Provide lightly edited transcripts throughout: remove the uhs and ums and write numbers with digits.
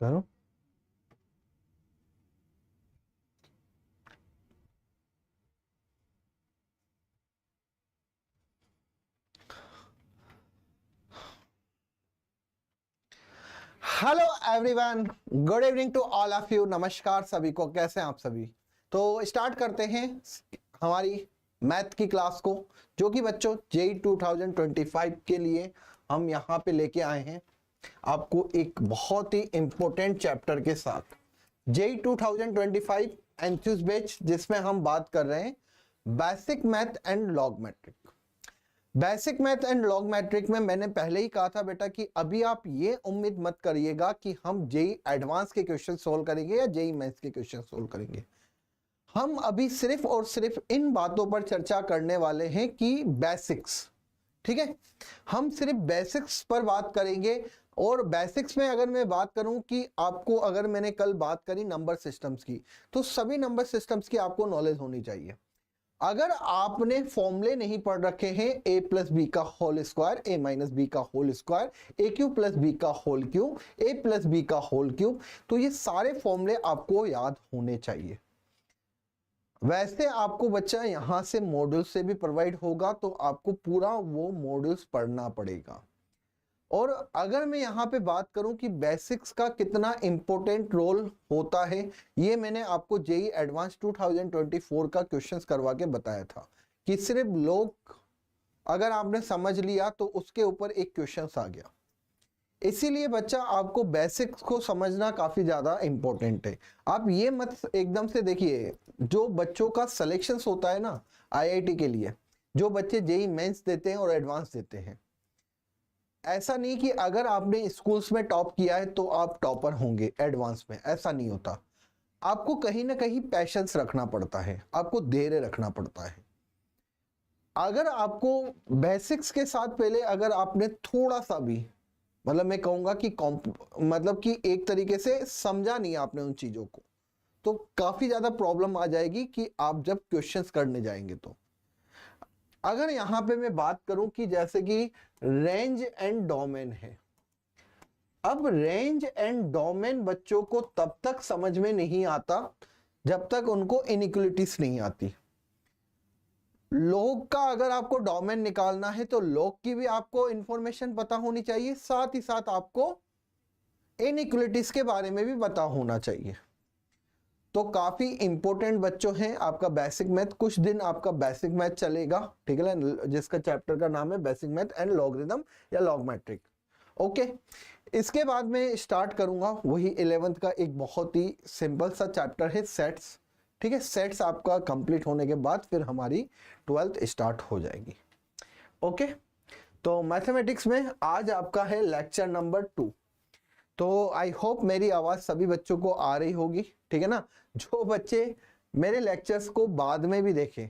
करो। Hello everyone, good evening to all of you. नमस्कार सभी को, कैसे हैं आप सभी। तो स्टार्ट करते हैं हमारी मैथ की क्लास को, जो कि बच्चों जेई 2025 के लिए हम यहाँ पे लेके आए हैं आपको एक बहुत ही इंपॉर्टेंट चैप्टर के साथ। जेई 2025 एंथ्यूज बैच, जिसमें हम बात कर रहे हैं basic math and logarithmic. Basic math and logarithmic में मैंने पहले ही कहा था बेटा कि अभी आप ये उम्मीद मत करिएगा कि हम जेई एडवांस के क्वेश्चन सोल्व करेंगे या जेई मेंस के क्वेश्चन सोल्व करेंगे। हम अभी सिर्फ और सिर्फ इन बातों पर चर्चा करने वाले हैं कि बेसिक्स, ठीक है, हम सिर्फ बेसिक्स पर बात करेंगे। और बेसिक्स में अगर मैं बात करूं कि आपको, अगर मैंने कल बात करी नंबर सिस्टम्स की, तो सभी नंबर सिस्टम्स की आपको नॉलेज होनी चाहिए। अगर आपने फॉर्मूले नहीं पढ़ रखे हैं, ए प्लस बी का होल स्क्वायर, ए माइनस बी का होल स्क्वायर, ए क्यू प्लस बी का होल क्यूब, ए प्लस बी का होल क्यूब, तो ये सारे फॉर्मूले आपको याद होने चाहिए। वैसे आपको बच्चा यहां से मॉड्यूल से भी प्रोवाइड होगा, तो आपको पूरा वो मॉड्यूल्स पढ़ना पड़ेगा। और अगर मैं यहाँ पे बात करूं कि बेसिक्स का कितना इंपॉर्टेंट रोल होता है, ये मैंने आपको जेई एडवांस 2024 का क्वेश्चंस करवा के बताया था कि सिर्फ लोग अगर आपने समझ लिया तो उसके ऊपर एक क्वेश्चन आ गया। इसीलिए बच्चा आपको बेसिक्स को समझना काफी ज्यादा इंपॉर्टेंट है। आप ये मत एकदम से देखिए, जो बच्चों का सिलेक्शंस होता है ना आईआईटी के लिए, जो बच्चे जेई मेंस देते हैं और एडवांस देते हैं, ऐसा नहीं कि अगर आपने स्कूल्स में टॉप किया है तो आप टॉपर होंगे एडवांस में, ऐसा नहीं होता। आपको कहीं ना कहीं पैशंस रखना पड़ता है, आपको धैर्य रखना पड़ता है। अगर आपको बेसिक्स के साथ पहले अगर आपने थोड़ा सा भी, मतलब मैं कहूंगा कि मतलब कि एक तरीके से समझा नहीं आपने उन चीजों को, तो काफी ज्यादा प्रॉब्लम आ जाएगी कि आप जब क्वेश्चंस करने जाएंगे तो। अगर यहां पे मैं बात करूं कि जैसे कि रेंज एंड डोमेन है, अब रेंज एंड डोमेन बच्चों को तब तक समझ में नहीं आता जब तक उनको इनइक्वालिटीज नहीं आती। लॉग का अगर आपको डोमेन निकालना है तो लॉग की भी आपको इंफॉर्मेशन पता होनी चाहिए, साथ ही साथ आपको इनइक्वालिटीज के बारे में भी पता होना चाहिए। तो काफी इंपॉर्टेंट बच्चों हैं आपका बेसिक मैथ। कुछ दिन आपका बेसिक मैथ चलेगा, ठीक है ना, जिसका चैप्टर का नाम है बेसिक मैथ एंड लॉगरिथम या लॉग मैट्रिक। ओके, इसके बाद मैं स्टार्ट करूंगा वही 11th का एक बहुत ही सिंपल सा चैप्टर है सेट्स, ठीक है। सेट्स आपका कंप्लीट होने के बाद फिर हमारी 12th स्टार्ट हो जाएगी। ओके, तो मैथमेटिक्स में आज आपका है लेक्चर नंबर 2। तो आई होप मेरी आवाज सभी बच्चों को आ रही होगी, ठीक है ना। जो बच्चे मेरे लेक्चर्स को बाद में भी देखें,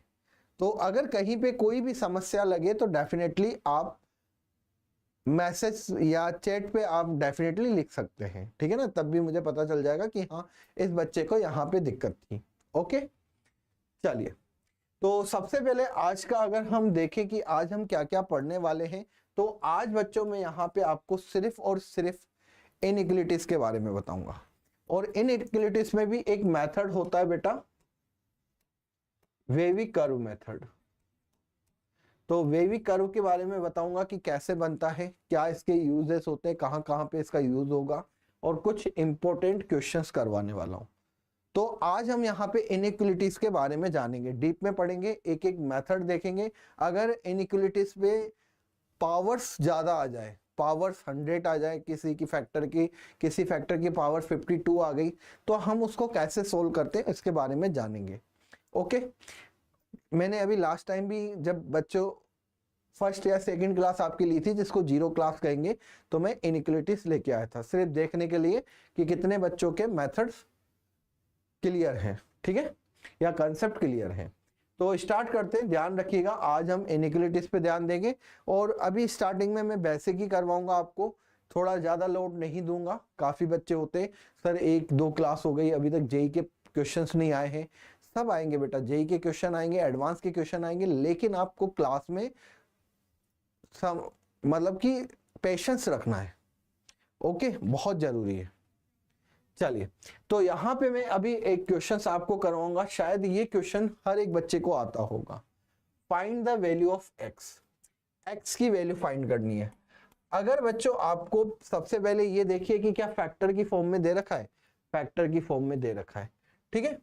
तो अगर कहीं पे कोई भी समस्या लगे तो डेफिनेटली आप मैसेज या चैट पे आप डेफिनेटली लिख सकते हैं, ठीक है ना। तब भी मुझे पता चल जाएगा कि हाँ इस बच्चे को यहाँ पे दिक्कत थी। ओके, चलिए, तो सबसे पहले आज का अगर हम देखें कि आज हम क्या क्या पढ़ने वाले हैं, तो आज बच्चों में यहाँ पे आपको सिर्फ और सिर्फ इनइक्वालिटीज के बारे में बताऊंगा। और इनइक्वालिटीज में भी एक मेथड होता है बेटा, वेवी कर्व मेथड। तो वेवी कर्व के बारे में बताऊंगा कि कैसे बनता है, क्या इसके यूजेस होते हैं, कहां कहां पे इसका यूज होगा, और कुछ इंपॉर्टेंट क्वेश्चंस करवाने वाला हूं। तो आज हम यहाँ पे इनइक्वालिटीज के बारे में जानेंगे, डीप में पढ़ेंगे, एक एक मेथड देखेंगे। अगर इनइक्वालिटीज पे पावर्स ज्यादा आ जाए, पावर्स 100 आ जाए, किसी फैक्टर की पावर 52 आ गई, तो हम उसको कैसे सोल्व करते हैं इसके बारे में जानेंगे। ओके, मैंने अभी लास्ट टाइम भी जब बच्चों फर्स्ट या सेकंड क्लास आपकी ली थी, जिसको जीरो क्लास कहेंगे, तो मैं इनइक्वालिटीज लेके आया था सिर्फ देखने के लिए कि कितने बच्चों के मेथड्स क्लियर हैं, ठीक है, या कंसेप्ट क्लियर है। तो स्टार्ट करते हैं, ध्यान रखिएगा आज हम इनइक्वालिटीज पे ध्यान देंगे। और अभी स्टार्टिंग में मैं बेसिक ही करवाऊंगा आपको, थोड़ा ज्यादा लोड नहीं दूंगा। काफी बच्चे होते हैं सर 1-2 क्लास हो गई अभी तक जेई के क्वेश्चंस नहीं आए हैं। सब आएंगे बेटा, जेई के क्वेश्चन आएंगे, एडवांस के क्वेश्चन आएंगे, लेकिन आपको क्लास में मतलब कि पेशेंस रखना है। ओके, बहुत जरूरी है। चलिए, तो यहाँ पे मैं अभी एक क्वेश्चन आपको करवाऊंगा, शायद ये क्वेश्चन हर एक बच्चे को आता होगा। Find the value of x, x की वैल्यू फाइंड करनी है। अगर बच्चों आपको सबसे पहले ये देखिए कि क्या फैक्टर की फॉर्म में दे रखा है, फैक्टर की फॉर्म में दे रखा है, ठीक है।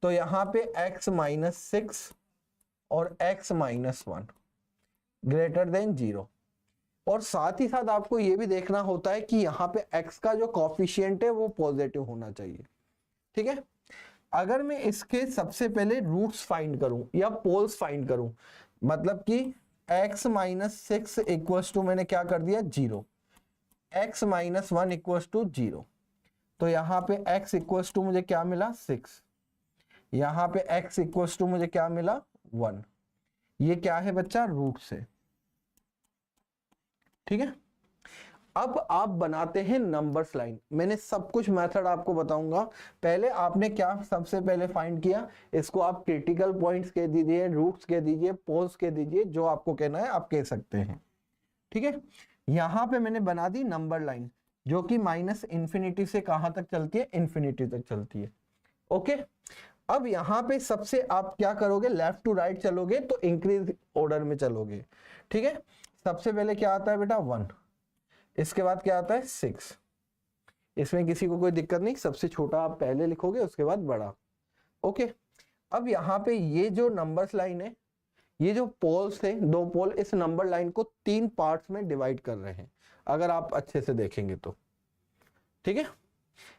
तो यहाँ पे x माइनस 6 और x माइनस 1 ग्रेटर देन 0, और साथ ही साथ आपको ये भी देखना होता है कि यहाँ पे x का जो कॉफिशिएंट है वो पॉजिटिव होना चाहिए, ठीक है। अगर मैं इसके सबसे पहले रूट्स फाइंड करूं या पोल्स फाइंड करूं, मतलब कि x माइनस 6 इक्वल्स टू मैंने क्या कर दिया 0, x माइनस 1 इक्वल्स टू 0, तो यहाँ पे x इक्वल्स टू मुझे क्या मिला 6, यहाँ पे x इक्वल्स टू मुझे क्या मिला 1। ये क्या है बच्चा, रूट से, ठीक है। अब आप बनाते हैं नंबर्स लाइन, मैंने सब कुछ मेथड आपको बताऊंगा। पहले आपने क्या सबसे पहले फाइंड किया, इसको आप क्रिटिकल पॉइंट्स कह दीजिए, रूट्स कह दीजिए, पोल्स कह दीजिए, जो आपको कहना है आप कह सकते हैं, ठीक है। यहां पे मैंने बना दी नंबर लाइन, जो कि माइनस इंफिनिटी से कहां तक चलती है, इंफिनिटी तक चलती है, ओके। अब यहाँ पे सबसे आप क्या करोगे, लेफ्ट टू राइट चलोगे तो इंक्रीज ऑर्डर में चलोगे, ठीक है। सबसे पहले क्या आता है बेटा 1, इसके बाद क्या आता है 6, इसमें किसी को कोई दिक्कत नहीं, सबसे छोटा आप पहले लिखोगे उसके बाद बड़ा, ओके। अब यहाँ पे ये जो नंबर्स लाइन है, ये जो पोल्स थे, दो पोल, इस नंबर लाइन को 3 पार्ट्स में डिवाइड कर रहे हैं, अगर आप अच्छे से देखेंगे तो, ठीक है।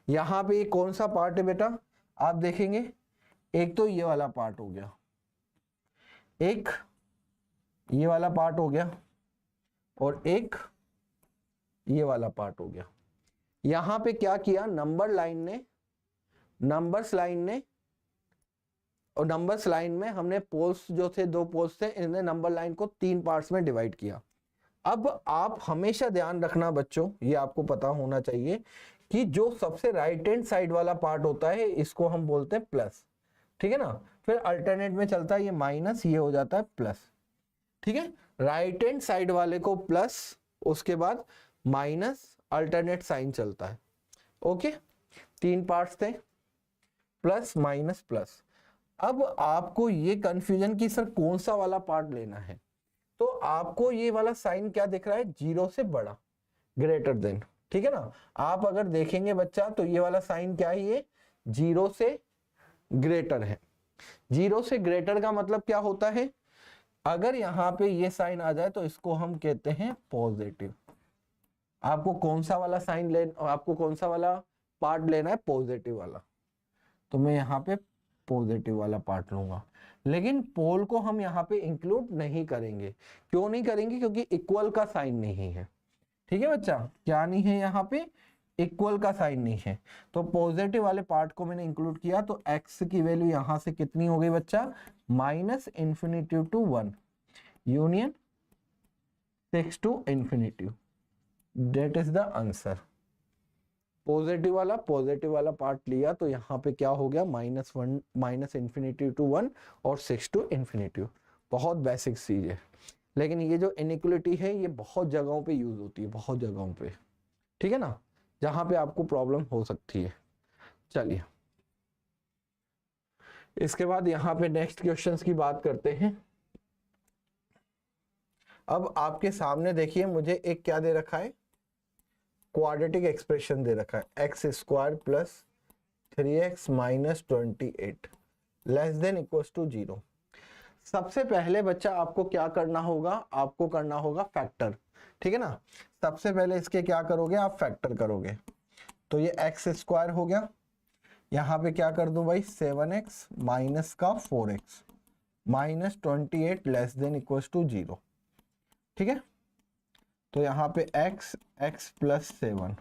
यहाँ पे ये कौन सा पार्ट है बेटा, आप देखेंगे एक तो ये वाला पार्ट हो गया, एक ये वाला पार्ट हो गया, और एक ये वाला पार्ट हो गया। यहां पे क्या किया, नंबर्स लाइन में हमने पोल्स जो थे, दो पोल्स थे, इन्हें नंबर लाइन को 3 पार्ट्स में डिवाइड किया। अब आप हमेशा ध्यान रखना बच्चों, ये आपको पता होना चाहिए कि जो सबसे राइट हैंड साइड वाला पार्ट होता है इसको हम बोलते हैं प्लस, ठीक है ना। फिर अल्टरनेट में चलता है ये माइनस, ये हो जाता है प्लस, ठीक है। राइट हैंड साइड वाले को प्लस, उसके बाद माइनस, अल्टरनेट साइन चलता है, ओके। 3 पार्ट्स थे, प्लस माइनस प्लस। अब आपको ये कंफ्यूजन कि सर कौन सा वाला पार्ट लेना है, तो आपको ये वाला साइन क्या दिख रहा है, 0 से बड़ा, ग्रेटर देन, ठीक है ना। आप अगर देखेंगे बच्चा तो ये वाला साइन क्या है, ये 0 से ग्रेटर है। 0 से ग्रेटर का मतलब क्या होता है, अगर यहाँ पे ये साइन आ जाए तो इसको हम कहते हैं पॉजिटिव। आपको कौन सा वाला साइन लेना, आपको कौन सा वाला पार्ट लेना है, पॉजिटिव वाला, तो मैं यहाँ पे पॉजिटिव वाला पार्ट लूंगा। लेकिन पोल को हम यहाँ पे इंक्लूड नहीं करेंगे, क्यों नहीं करेंगे, क्योंकि इक्वल का साइन नहीं है, ठीक है बच्चा। क्या नहीं है, यहाँ पे इक्वल का साइन नहीं है, तो पॉजिटिव वाले पार्ट को मैंने इंक्लूड किया। तो x की वैल्यू यहां से कितनी हो गई बच्चा, minus infinity to 1 union 6 to infinity, that is the answer. Positive वाला पार्ट लिया तो यहाँ पे क्या हो गया, -1 माइनस इंफिनिटी टू 1 और 6 टू इंफिनिटी। बहुत बेसिक चीज है, लेकिन ये जो इनइक्वलिटी है ये बहुत जगहों पे यूज होती है, बहुत जगहों पे, ठीक है ना, जहां पे आपको प्रॉब्लम हो सकती है। चलिए, इसके बाद यहाँ पे नेक्स्ट क्वेश्चंस की बात करते हैं। अब आपके सामने देखिए, मुझे एक क्या दे रखा है, क्वाड्रेटिक एक्सप्रेशन दे रखा है, x square plus 3x minus 28 less than equals to 0। सबसे पहले बच्चा आपको क्या करना होगा, आपको करना होगा फैक्टर, ठीक है ना। सबसे पहले इसके क्या करोगे, आप फैक्टर करोगे, तो ये एक्स स्क्वायर हो गया, यहाँ पे क्या कर दूं भाई 7x माइनस का 4x minus 28 less than equals to 0, ठीक है। तो यहाँ पे x plus 7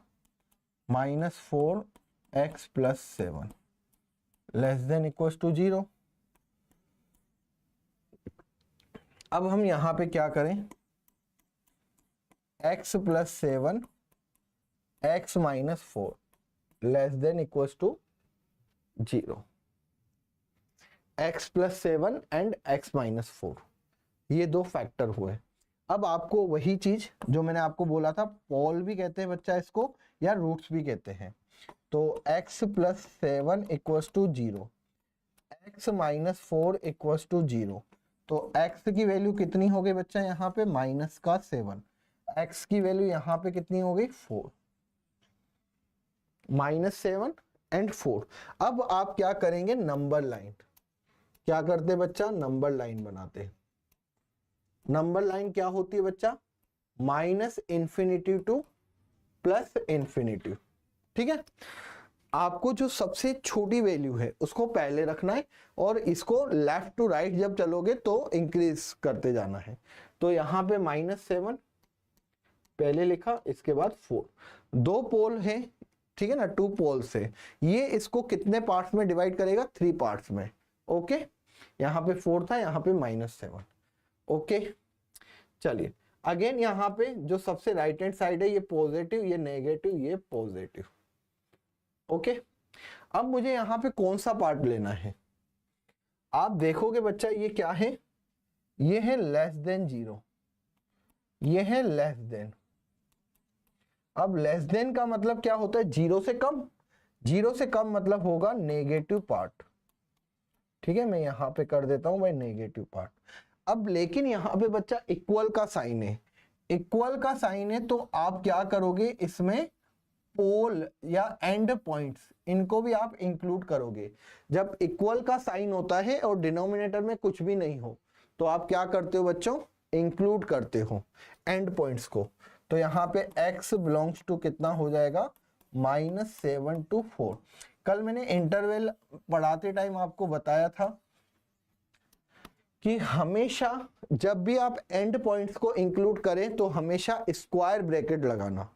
minus 4x plus 7 less than equals to 0। अब हम यहाँ पे क्या करें, x plus 7 x minus 4 less than equals to 0, x plus 7 and x minus 4, ये दो फैक्टर हुए। अब आपको वही चीज जो मैंने आपको बोला था, पोल भी कहते हैं बच्चा इसको, या रूट्स भी कहते हैं। तो x plus 7 equals to 0, x minus 4 equals to 0। तो x की वैल्यू कितनी हो गई बच्चा यहाँ पे माइनस का 7, x की वैल्यू यहाँ पे कितनी हो गई 4, -7 एंड 4। अब आप क्या करेंगे, नंबर लाइन क्या करते बच्चा, नंबर लाइन बनाते। नंबर लाइन क्या होती है बच्चा, -इंफिनिटी टू +इंफिनिटी। ठीक है, आपको जो सबसे छोटी वैल्यू है उसको पहले रखना है और इसको लेफ्ट टू राइट जब चलोगे तो इंक्रीज करते जाना है। तो यहाँ पे -7 पहले लिखा, इसके बाद 4। दो पोल है, ठीक है ना, 2 पोल्स है। ये इसको कितने पार्ट्स में डिवाइड करेगा, 3 पार्ट्स में। ओके, यहाँ पे 4 था, यहाँ पे -7। ओके, चलिए अगेन यहाँ पे जो सबसे राइट हैंड साइड है ये पॉजिटिव, ये नेगेटिव, ये पॉजिटिव। ओके, अब मुझे यहाँ पे कौन सा पार्ट लेना है, आप देखोगे बच्चा ये क्या है, ये है लेस देन 0, ये है लेस देन। अब लेस देन का मतलब क्या होता है, 0 से कम। 0 से कम मतलब होगा नेगेटिव पार्ट। ठीक है, मैं यहाँ पे कर देता हूं भाई नेगेटिव पार्ट। अब लेकिन यहाँ पे बच्चा इक्वल का साइन है, इक्वल का साइन है, तो आप क्या करोगे, इसमें पोल या एंड पॉइंट्स इनको भी आप इंक्लूड करोगे। जब इक्वल का साइन होता है और डिनोमिनेटर में कुछ भी नहीं हो तो आप क्या करते हो बच्चों, इंक्लूड करते हो एंड पॉइंट्स को। तो यहाँ पे x बिलोंग्स टू कितना हो जाएगा, -7 to 4। कल मैंने इंटरवल पढ़ाते टाइम आपको बताया था कि हमेशा जब भी आप एंड पॉइंट्स को इंक्लूड करें तो हमेशा स्क्वायर ब्रैकेट लगाना।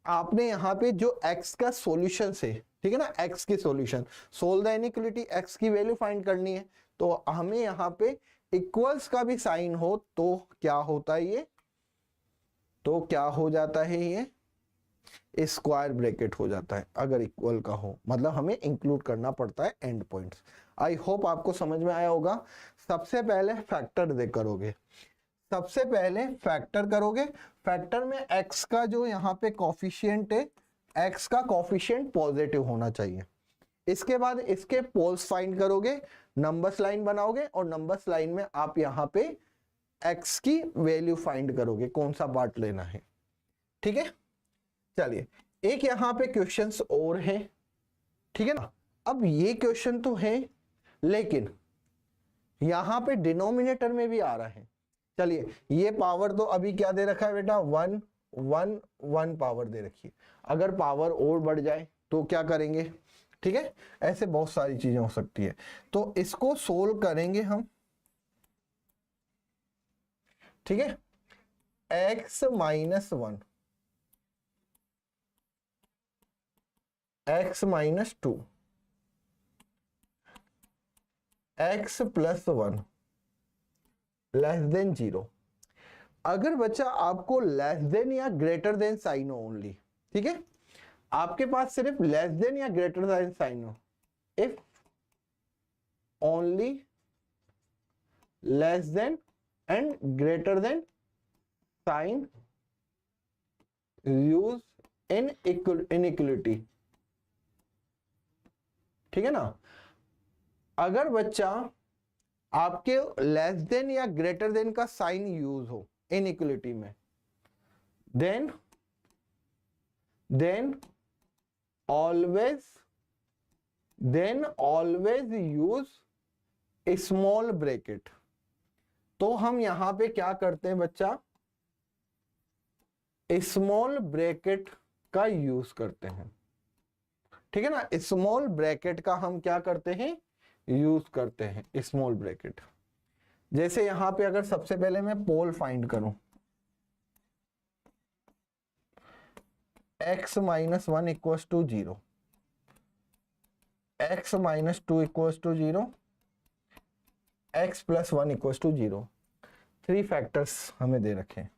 आपने यहाँ पे जो x का सॉल्यूशन है, ठीक है ना, x की solution, solve the inequality, x की वैल्यू फाइंड करनी है, तो हमें यहाँ पे इक्वल्स का भी साइन हो तो क्या होता है ये, तो क्या हो जाता है, ये स्क्वायर ब्रैकेट हो जाता है। अगर इक्वल का हो मतलब हमें इंक्लूड करना पड़ता है एंड पॉइंट्स। आई होप आपको समझ में आया होगा। सबसे पहले फैक्टर दे करोगे, सबसे पहले फैक्टर करोगे। फैक्टर में x का जो यहाँ पे कॉफिशिएंट है, x का कॉफिशिएंट पॉजिटिव होना चाहिए। इसके बाद इसके पोल्स फाइंड करोगे, नंबर्स लाइन बनाओगे और नंबर्स लाइन में आप यहाँ पे x की वैल्यू फाइंड करोगे, कौन सा पार्ट लेना है। ठीक है, चलिए एक यहाँ पे क्वेश्चंस और है, ठीक है ना। अब ये क्वेश्चन तो है लेकिन यहाँ पे डिनोमिनेटर में भी आ रहा है। चलिए ये पावर तो अभी क्या दे रखा है बेटा, 1 1 1 पावर दे रखी है। अगर पावर और बढ़ जाए तो क्या करेंगे, ठीक है, ऐसे बहुत सारी चीजें हो सकती है। तो इसको सोल्व करेंगे हम, ठीक है। x -1, x -2, x +1 less than 0। अगर बच्चा आपको लेस देन या ग्रेटर देन साइन हो ओनली, ठीक है, आपके पास सिर्फ लेस देन या ग्रेटर देन साइन हो, if only less than and greater than sign use in inequality, ठीक है ना। अगर बच्चा आपके लेस देन या ग्रेटर देन का साइन यूज हो इनइक्वालिटी में, then always use small bracket. तो हम यहां पे क्या करते हैं बच्चा, स्मॉल ब्रैकेट का यूज करते हैं, ठीक है ना। स्मॉल ब्रैकेट का हम क्या करते हैं, यूज करते हैं स्मॉल ब्रैकेट। जैसे यहां पे अगर सबसे पहले मैं पोल फाइंड करूं, x -1 equals to 0, x -2 equals to 0, x +1 equals to 0। 3 factors हमें दे रखे हैं,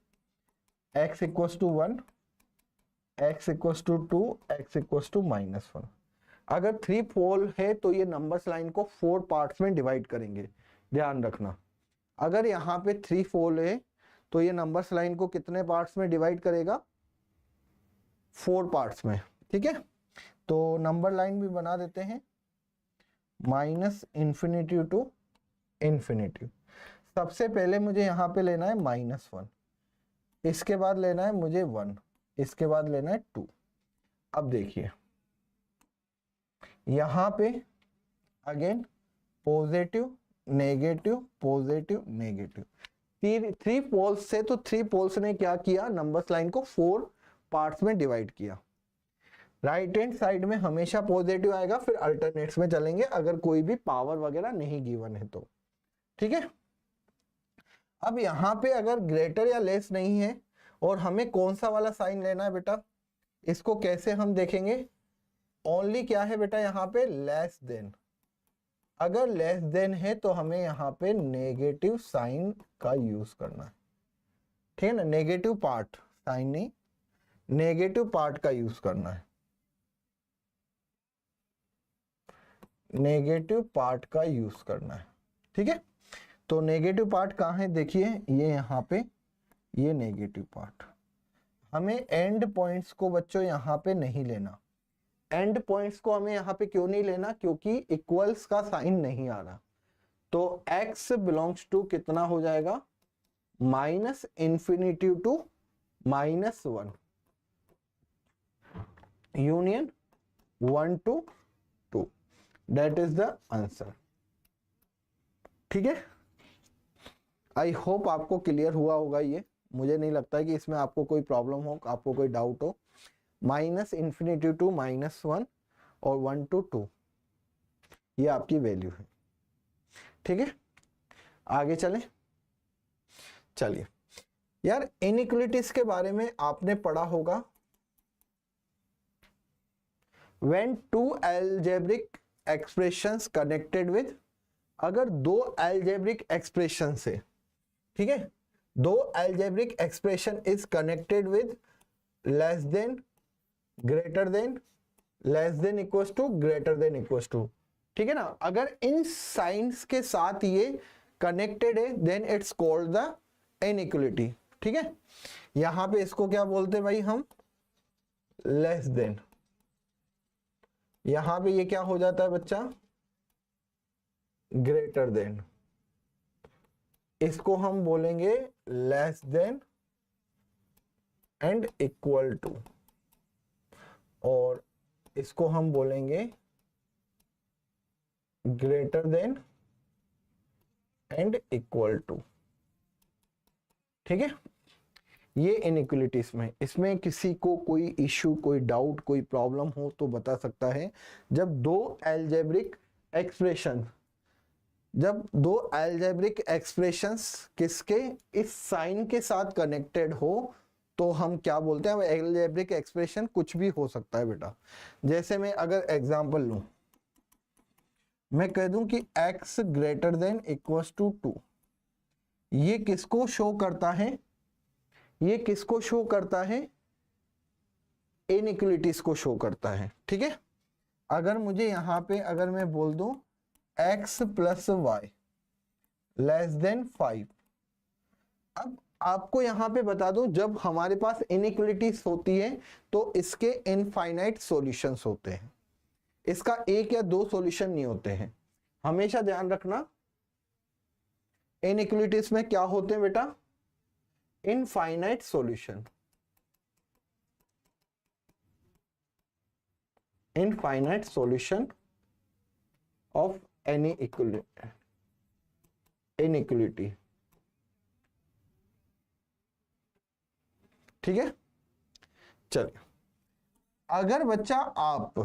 x equals to 1, x equals to 2, x equals to -1। अगर 3 पोल है तो ये नंबर्स लाइन को 4 पार्ट्स में डिवाइड करेंगे, ध्यान रखना। अगर यहाँ पे 3 पोल है तो ये नंबर्स लाइन को कितने पार्ट्स में डिवाइड करेगा, 4 पार्ट्स में, ठीक है। तो नंबर लाइन भी बना देते हैं, माइनस इन्फिनिटी टू इन्फिनिटी। सबसे पहले मुझे यहाँ पे लेना है -1, इसके बाद लेना है मुझे 1, इसके बाद लेना है 2। अब देखिए यहाँ पे again positive negative positive negative, 3 poles से, तो 3 पोल्स ने क्या किया, नंबर्स लाइन को 4 पार्ट्स में डिवाइड किया। राइट हैंड साइड में हमेशा पॉजिटिव आएगा, फिर अल्टरनेट्स में चलेंगे अगर कोई भी पावर वगैरह नहीं गिवन है तो, ठीक है। अब यहाँ पे अगर ग्रेटर या लेस नहीं है और हमें कौन सा वाला साइन लेना है बेटा, इसको कैसे हम देखेंगे, ओनली क्या है बेटा यहाँ पे, लेस देन। अगर लेस देन है तो हमें यहाँ पे नेगेटिव साइन का यूज करना है, ठीक है ना, नेगेटिव पार्ट, साइन नहीं, नेगेटिव पार्ट का यूज करना है, नेगेटिव पार्ट का यूज करना है, ठीक है। तो नेगेटिव पार्ट कहाँ है, देखिए ये यहाँ पे, ये नेगेटिव पार्ट। हमें एंड पॉइंट्स को बच्चों यहाँ पे नहीं लेना, एंड पॉइंट्स को हमें यहाँ पे क्यों नहीं लेना, क्योंकि इक्वल्स का साइन नहीं आ रहा। तो x बिलोंग्स टू कितना हो जाएगा, minus infinity to -1 union 1 to 2, that is the answer, ठीक है। आई होप आपको क्लियर हुआ होगा ये, मुझे नहीं लगता है कि इसमें आपको कोई प्रॉब्लम हो, आपको कोई डाउट हो। माइनस इन्फिनिटी टू -1 और 1 to 2 ये आपकी वैल्यू है, ठीक है। आगे चलें, चलिए यार, इनइक्वालिटीज के बारे में आपने पढ़ा होगा, when two algebraic expressions connected with, अगर 2 algebraic expression से, ठीक है, 2 algebraic expression is connected with less than, greater than, less than equals to, greater than equals to, ठीक है ना। अगर इन साइंस के साथ ये कनेक्टेड है then it's called the inequality, ठीक है। यहां पे इसको क्या बोलते हैं भाई हम, लेस देन। यहां पे ये क्या हो जाता है बच्चा, ग्रेटर देन। इसको हम बोलेंगे less than and equal to, और इसको हम बोलेंगे greater than and equal to, ठीक है। ये इनइक्वालिटीज में, इसमें किसी को कोई इश्यू, कोई डाउट, कोई प्रॉब्लम हो तो बता सकता है। जब 2 अलजेब्रिक एक्सप्रेशन, जब 2 अलजेब्रिक एक्सप्रेशंस किसके, इस साइन के साथ कनेक्टेड हो तो हम क्या बोलते हैं, अलजेब्रिक एक्सप्रेशन कुछ भी हो सकता है बेटा। जैसे मैं अगर एग्जांपल लूं, मैं कह दूं कि x greater than equals to 2, ये किसको शो करता है, ये किसको शो करता है, इनइक्वालिटीज को शो करता है, ठीक है। अगर मुझे यहां पे अगर मैं बोल दूं x plus Y less than 5, अब आपको यहां पे बता दूं, जब हमारे पास इनइक्वालिटीज होती है तो इसके इनफाइनाइट सॉल्यूशंस होते हैं, इसका 1 या 2 सॉल्यूशन नहीं होते हैं। हमेशा ध्यान रखना, इनइक्वालिटीज में क्या होते हैं बेटा, infinite solution, infinite solution of any inequality, ठीक है। चलिए, अगर बच्चा आप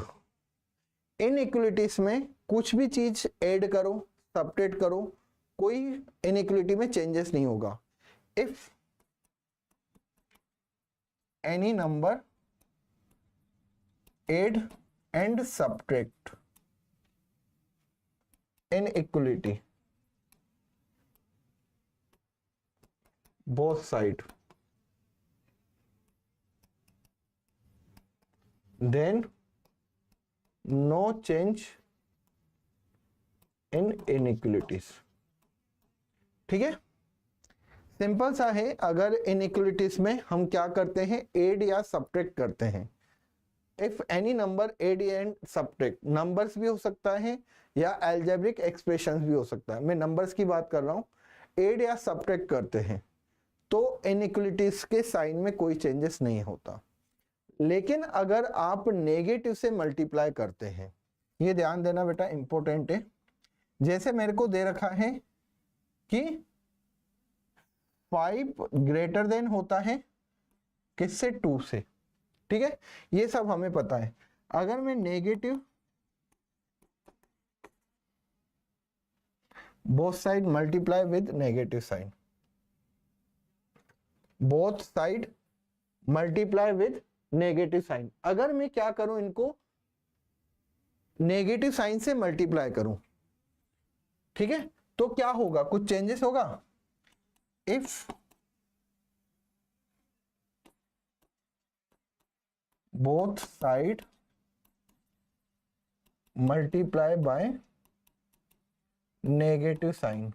इनइक्वालिटीज में कुछ भी चीज ऐड करो, सब्ट्रैक्ट करो, कोई इनइक्वालिटी में चेंजेस नहीं होगा। If any number add and subtract inequality both side, then no change in inequalities, ठीक है। सिंपल सा है, अगर इनइक्वालिटीज में हम क्या करते हैं, ऐड या सब्ट्रैक्ट करते हैं, if any number add and subtract, numbers भी हो सकता है या अलजेब्रिक एक्सप्रेशंस भी हो सकता है, मैं नंबर्स की बात कर रहा हूं, एड या सब्ट्रैक्ट करते हैं तो इनइक्वलिटीज के साइन में कोई चेंजेस नहीं होता। लेकिन अगर आप नेगेटिव से मल्टीप्लाई करते हैं, ये ध्यान देना बेटा इंपॉर्टेंट है, जैसे मेरे को दे रखा है कि 5 ग्रेटर देन होता है किससे, 2 से, ठीक है, ये सब हमें पता है। अगर मैं negative both side multiply with negative sign, both side multiply with negative sign, अगर मैं क्या करूं, इनको नेगेटिव साइन से मल्टीप्लाई करूं, ठीक है, तो क्या होगा, कुछ चेंजेस होगा। If both side multiply by negative sign,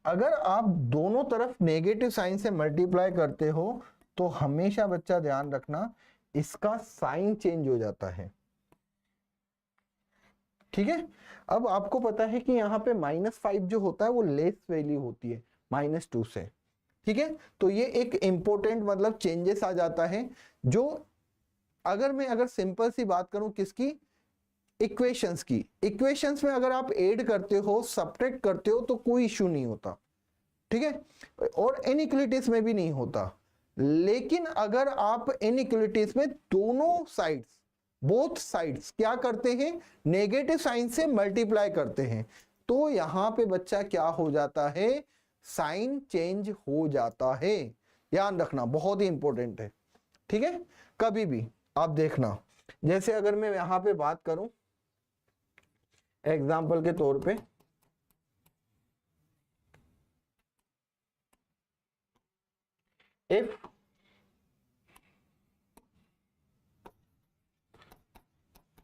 अगर आप दोनों तरफ नेगेटिव साइन से मल्टीप्लाई करते हो तो हमेशा बच्चा ध्यान रखना इसका साइन चेंज हो जाता है, ठीक है। अब आपको पता है कि यहाँ पे -5 जो होता है वो लेस वैल्यू होती है -2 से, ठीक है, तो ये एक इंपॉर्टेंट मतलब चेंजेस आ जाता है। जो अगर सिंपल सी बात करूं किसकी, इक्वेशंस की, इक्वेशंस में अगर आप ऐड करते हो सब्ट्रैक्ट करते हो तो कोई इश्यू नहीं होता, ठीक है, और इनइक्वलिटीज में भी नहीं होता। लेकिन अगर आप इनइक्वलिटीज में दोनों साइड्स, बोथ साइड्स क्या करते हैं, नेगेटिव साइन से मल्टीप्लाई करते हैं, तो यहां पे बच्चा क्या हो जाता है, साइन चेंज हो जाता है। ध्यान रखना, बहुत ही इंपॉर्टेंट है, ठीक है। कभी भी आप देखना, जैसे अगर मैं यहां पे बात करूं एग्जाम्पल के तौर पे,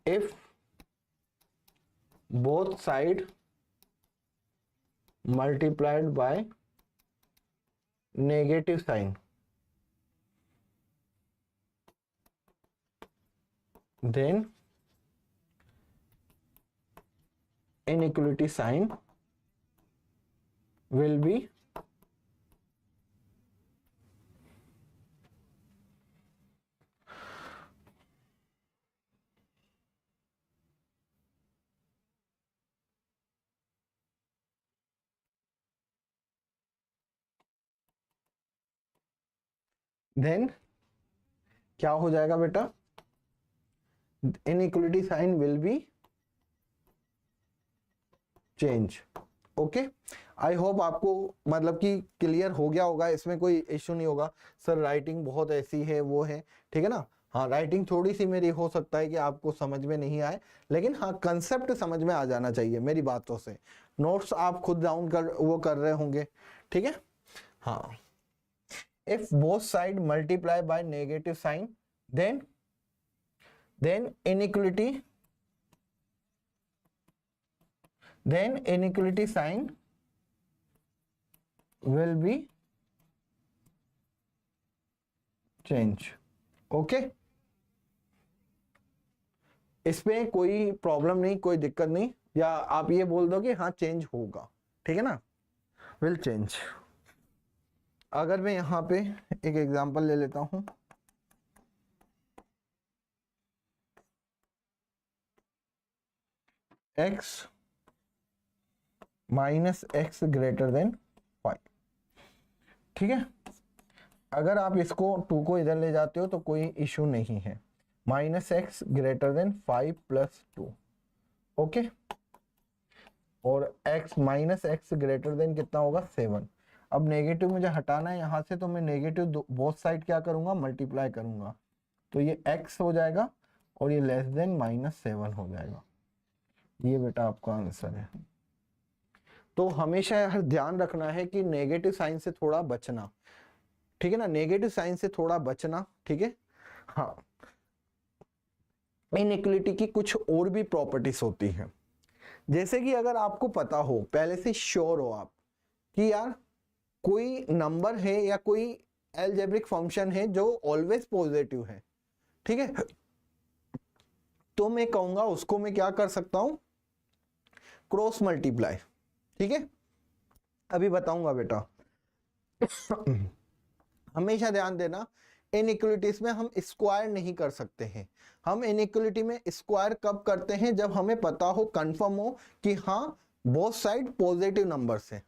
if both side multiplied by negative sign, then inequality sign will be then क्या हो जाएगा बेटा, inequality sign will be change. Okay, I hope आपको मतलब कि क्लियर हो गया होगा, इसमें कोई इश्यू नहीं होगा। सर राइटिंग बहुत ऐसी है वो है, ठीक है ना, हाँ राइटिंग थोड़ी सी मेरी हो सकता है कि आपको समझ में नहीं आए, लेकिन हाँ कंसेप्ट समझ में आ जाना चाहिए मेरी बातों से। नोट्स आप खुद डाउन कर रहे होंगे, ठीक है। हाँ, if both side multiply by negative sign, then inequality sign will be change। Okay, इसमें कोई प्रॉब्लम नहीं, कोई दिक्कत नहीं, या आप ये बोल दो कि हाँ चेंज होगा, ठीक है ना, विल चेंज। अगर मैं यहां पे एक एग्जांपल ले लेता हूं, x minus x greater than 5, ठीक है। अगर आप इसको 2 को इधर ले जाते हो तो कोई इश्यू नहीं है, -x ग्रेटर देन 5 + 2, ओके, और x minus x greater than कितना होगा, 7। अब नेगेटिव मुझे हटाना है यहां से, तो मैं नेगेटिव बोथ साइड क्या करूंगा, मल्टीप्लाई करूंगा, तो ये x हो जाएगा और ये लेस देन -7 हो जाएगा। ये बेटा आपका आंसर है। तो हमेशा यार ध्यान रखना है कि नेगेटिव साइन से थोड़ा बचना, ठीक है ना, नेगेटिव साइन से थोड़ा बचना, ठीक है। हाँ, इनइक्वलिटी की कुछ और भी प्रॉपर्टीज होती है, जैसे कि अगर आपको पता हो, पहले से श्योर हो आप कि यार कोई नंबर है या कोई अलजेब्रिक फंक्शन है जो ऑलवेज पॉजिटिव है, ठीक है, तो मैं कहूंगा उसको मैं क्या कर सकता हूं, क्रॉस मल्टीप्लाई। ठीक है, अभी बताऊंगा बेटा। हमेशा ध्यान देना, इनइक्वालिटीज में हम स्क्वायर नहीं कर सकते हैं। हम इनइक्वालिटी में स्क्वायर कब करते हैं, जब हमें पता हो, कंफर्म हो कि हाँ बोथ साइड पॉजिटिव नंबर्स हैं,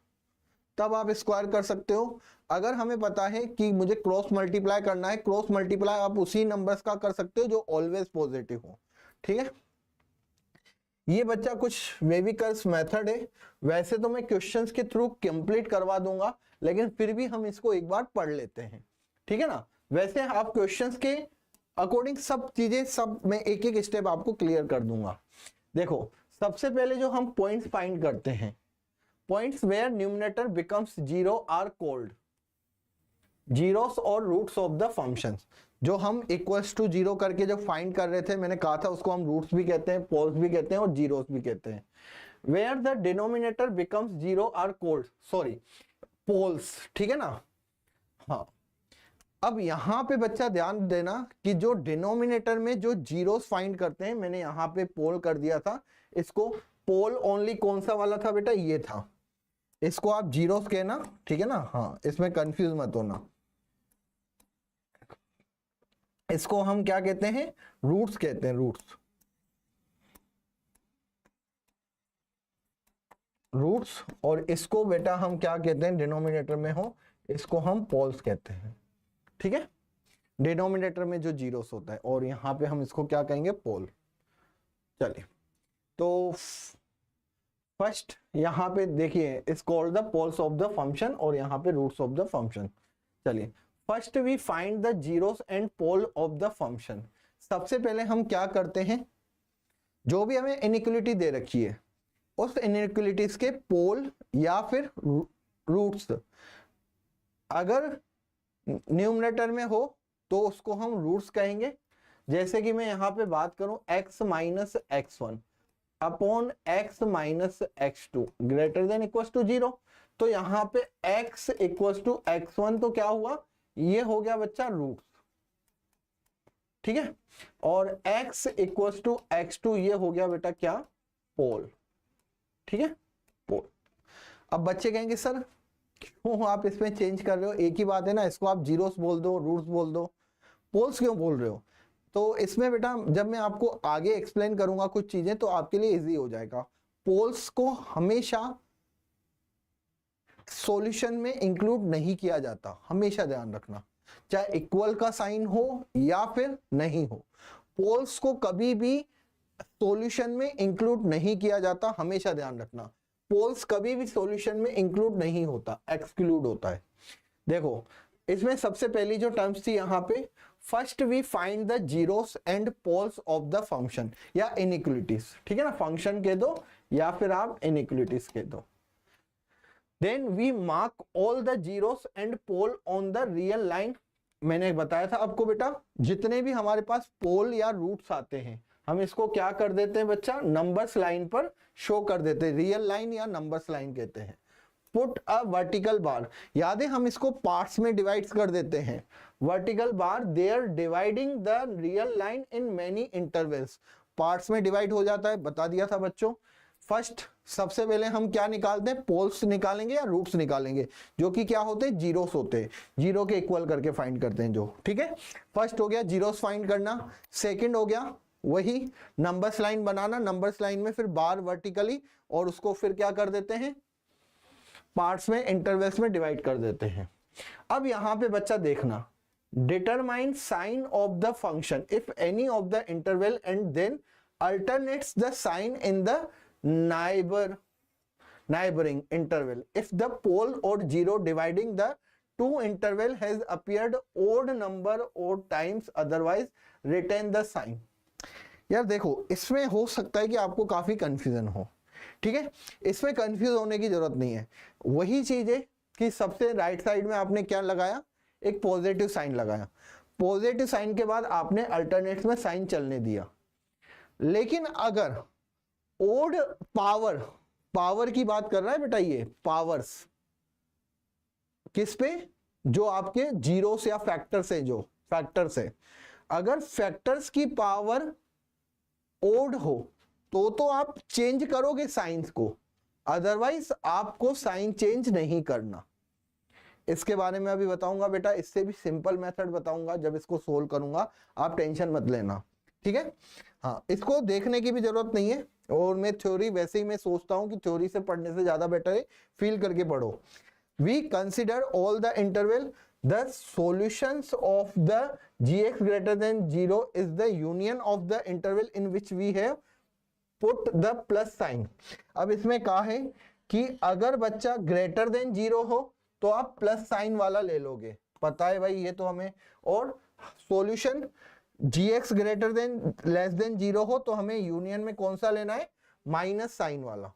तब आप स्क्वायर कर सकते हो। अगर हमें पता है कि मुझे क्रॉस मल्टीप्लाई करना है, क्रॉस मल्टीप्लाई आप उसी नंबर्स का कर सकते हो जो ऑलवेज पॉजिटिव हो। ठीक है, ये बच्चा कुछ वेविकल्स मेथड है। वैसे तो मैं क्वेश्चंस के थ्रू कंप्लीट करवा दूंगा, लेकिन फिर भी हम इसको एक बार पढ़ लेते हैं। ठीक है ना, वैसे आप क्वेश्चंस के अकॉर्डिंग सब चीजें, सब मैं एक एक स्टेप आपको क्लियर कर दूंगा। देखो, सबसे पहले जो हम पॉइंट्स फाइंड करते हैं, points where numerator becomes zero are called zeros और रूट्स ऑफ द फंक्शंस। जो हम इक्वल्स टू जीरो करके जो फाइंड कर रहे थे, मैंने कहा था उसको हम रूट्स भी कहते हैं, पोल्स भी कहते हैं और जीरोस भी कहते हैं। Where the denominator becomes zero are called, sorry, poles. ठीक है ना, हाँ। अब यहां पे बच्चा ध्यान देना कि जो डिनोमिनेटर में जो जीरोस फाइंड करते हैं, मैंने यहां पे पोल कर दिया था इसको। पोल ओनली कौन सा वाला था बेटा, ये था। इसको आप जीरोस कहना, ठीक है ना, हाँ, इसमें कंफ्यूज मत होना। इसको हम क्या कहते हैं, रूट्स कहते हैं, रूट्स। रूट्स। और इसको बेटा हम क्या कहते हैं, डिनोमिनेटर में हो, इसको हम पोल्स कहते हैं। ठीक है, डिनोमिनेटर में जो जीरोस होता है, और यहां पे हम इसको क्या कहेंगे, पोल। चलिए, तो फर्स्ट यहां पे देखिए, is called the poles of the function, और यहां पे रूट्स ऑफ द फंक्शन। चलिए, first we find the zeros and pole of the function. सबसे पहले हम क्या करते हैं, जो भी हमें इनइक्वालिटी दे रखी है, उस इनइक्वालिटीज के पोल या फिर रूट्स अगर न्यूमरेटर में हो तो उसको हम रूट्स कहेंगे। जैसे कि मैं यहां पे बात करूं, x minus x1 upon x minus x2 greater than equal to 0, तो यहां पे x इक्वल टू x1 तो क्या हुआ, ये हो गया बच्चा रूट्स। ठीक है, और x इक्वल टू x2 ये हो गया बेटा क्या, पोल। ठीक है, पोल। अब बच्चे कहेंगे सर क्यों आप इसमें चेंज कर रहे हो, एक ही बात है ना, इसको आप जीरोस बोल दो, रूट्स बोल दो, पोल्स क्यों बोल रहे हो। तो इसमें बेटा जब मैं आपको आगे एक्सप्लेन करूंगा कुछ चीजें, तो आपके लिए इजी हो जाएगा। पोल्स को हमेशा सॉल्यूशन में इंक्लूड नहीं किया जाता, हमेशा ध्यान रखना, चाहे इक्वल का साइन हो या फिर नहीं हो, पोल्स को कभी भी सॉल्यूशन में इंक्लूड नहीं किया जाता, हमेशा ध्यान रखना। पोल्स कभी भी सॉल्यूशन में इंक्लूड नहीं होता, एक्सक्लूड होता है। देखो, इसमें सबसे पहली जो टर्म्स थी यहां पे, first we find the zeros and poles of the function या इनइक्वालिटीज। ठीक है ना, फंक्शन कह दो या फिर आप इनइक्वालिटीज कह दो। Then we mark all the zeros and pole on the real line. मैंने बताया था आपको बेटा, जितने भी हमारे पास पोल या रूट्स आते हैं, हम इसको क्या कर देते हैं बच्चा, नंबर्स लाइन पर शो कर देते हैं, रियल लाइन या नंबर्स लाइन कहते हैं। पुट अ वर्टिकल बार, याद है हम इसको पार्ट्स में डिवाइड कर देते हैं, vertical bar there dividing the real line in many intervals. Parts में डिवाइड हो जाता है, बता दिया था बच्चों। फर्स्ट सबसे पहले हम क्या निकालते हैं, पोल्स निकालेंगे या रूट्स निकालेंगे, जो कि क्या होते हैं, जीरोस होते हैं, जीरो के इक्वल करके फाइंड करते हैं जो। ठीक है, फर्स्ट हो गया जीरोस फाइंड करना। सेकंड हो गया वही नंबर्स लाइन बनाना, नंबर्स लाइन में फिर बार वर्टिकली, और उसको फिर क्या कर देते हैं, पार्ट्स में, इंटरवल्स में डिवाइड कर देते हैं। अब यहां पे बच्चा देखना, determine sign of the function if any of the interval and then alternates the sign in the neighboring interval if the pole or zero dividing the two interval has appeared odd number odd times, otherwise retain the sign। यार देखो, इसमें हो सकता है कि आपको काफी confusion हो। ठीक है, इसमें कंफ्यूज होने की जरूरत नहीं है। वही चीज है कि सबसे राइट साइड में आपने क्या लगाया, एक पॉजिटिव साइन लगाया, पॉजिटिव साइन के बाद आपने अल्टरनेट्स में साइन चलने दिया। लेकिन अगर ओड पावर, पावर की बात कर रहा है बेटा, ये पावर्स किस पे, जो आपके जीरोस या फैक्टर्स है, जो फैक्टर्स है, अगर फैक्टर्स की पावर ओड हो तो आप चेंज करोगे साइंस को, अदरवाइज आपको साइन चेंज नहीं करना। इसके बारे में अभी बताऊंगा बेटा, इससे भी सिंपल मेथड बताऊंगा जब इसको सोल्व करूंगा, आप टेंशन मत लेना, ठीक है। हाँ, इसको देखने की भी जरूरत नहीं है, और मैं थ्योरी वैसे ही मैं सोचता हूं कि थ्योरी से पढ़ने से ज्यादा बेटर है फील करके पढ़ो। We consider all the interval the solutions of the gx greater than 0 is the union of the interval in which we have put the plus sign। अब इसमें कहा है कि अगर बच्चा ग्रेटर देन 0 हो तो आप प्लस साइन वाला ले लोगे, पता है भाई ये तो हमें। और solution gx greater than less than 0 हो तो हमें यूनियन में कौन सा लेना है, माइनस साइन वाला,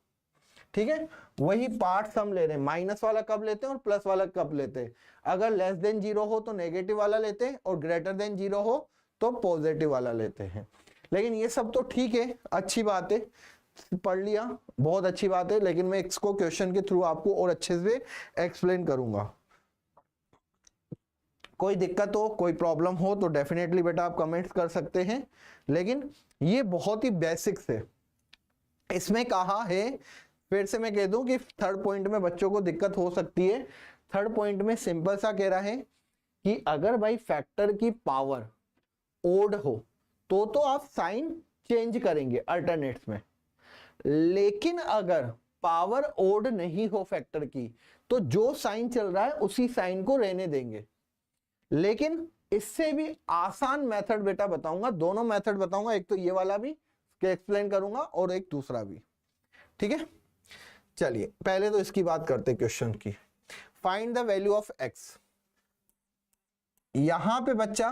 ठीक है। वही पार्ट हम ले रहे हैं, माइनस वाला कब लेते हैं और प्लस वाला कब लेते हैं। अगर लेस देन 0 हो तो नेगेटिव वाला लेते हैं, और ग्रेटर देन 0 हो तो पॉजिटिव वाला लेते हैं। लेकिन ये सब तो ठीक है, अच्छी बात है, पढ़ लिया, बहुत अच्छी बात है, लेकिन मैं इसको क्वेश्चन के थ्रू आपको और अच्छे से एक्सप्लेन करूंगा। कोई दिक्कत हो, कोई प्रॉब्लम हो तो डेफिनेटली बेटा आप कमेंट्स कर सकते हैं, लेकिन ये बहुत ही बेसिक्स है। इसमें कहा है, फिर से मैं कह दूं कि थर्ड पॉइंट में बच्चों को दिक्कत हो सकती है। थर्ड पॉइंट में सिंपल सा कह रहा है कि अगर भाई फैक्टर की पावर ओड हो तो आप साइन चेंज करेंगे अल्टरनेट्स में, लेकिन अगर पावर ओड नहीं हो फैक्टर की तो जो साइन चल रहा है उसी साइन को रहने देंगे। लेकिन इससे भी आसान मेथड बेटा बताऊंगा, दोनों मेथड बताऊंगा, एक तो ये वाला भी एक्सप्लेन करूंगा और एक दूसरा भी, ठीक है। चलिए पहले तो इसकी बात करते क्वेश्चन की। Find the value of x. यहां पे बच्चा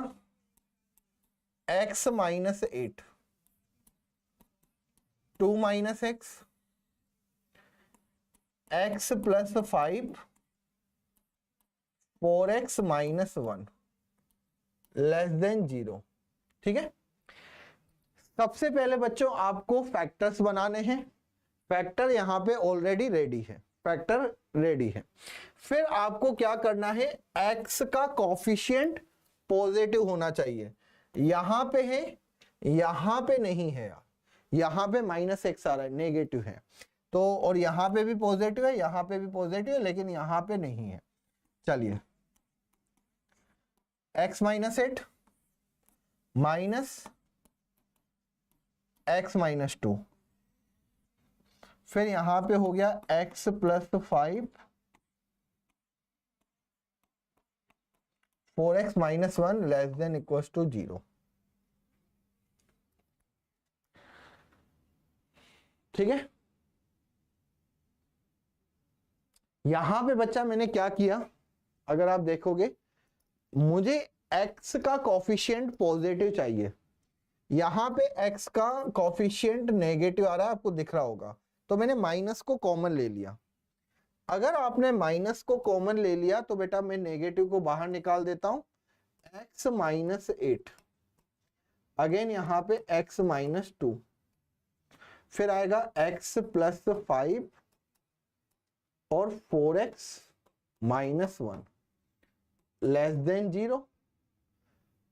x minus 8, 2 minus x, x plus 5, 4x minus 1 less than 0, ठीक है। सबसे पहले बच्चों आपको फैक्टर्स बनाने हैं, फैक्टर यहां पे ऑलरेडी रेडी है, फैक्टर रेडी है। फिर आपको क्या करना है, x का कोफिशिएंट पॉजिटिव होना चाहिए। यहां पे है, यहां पे नहीं है यार, यहां पे माइनस एक्स आ रहा है, नेगेटिव है तो, और यहां पे भी पॉजिटिव है, यहां पे भी पॉजिटिव है, लेकिन यहां पे नहीं है। चलिए x minus 8 minus x minus 2, फिर यहां पे हो गया x plus 5, 4x minus 1 less than equal to 0, ठीक है। यहां पे बच्चा मैंने क्या किया, अगर आप देखोगे मुझे x का कोफिशिएंट पॉजिटिव चाहिए, यहां पे x का कोफिशिएंट नेगेटिव आ रहा है, आपको दिख रहा होगा, तो मैंने माइनस को कॉमन ले लिया। अगर आपने माइनस को कॉमन ले लिया तो बेटा मैं नेगेटिव को बाहर निकाल देता हूं, x माइनस 8, अगेन यहां पे x माइनस 2, फिर आएगा x प्लस 5 और 4x माइनस 1 लेस देन 0।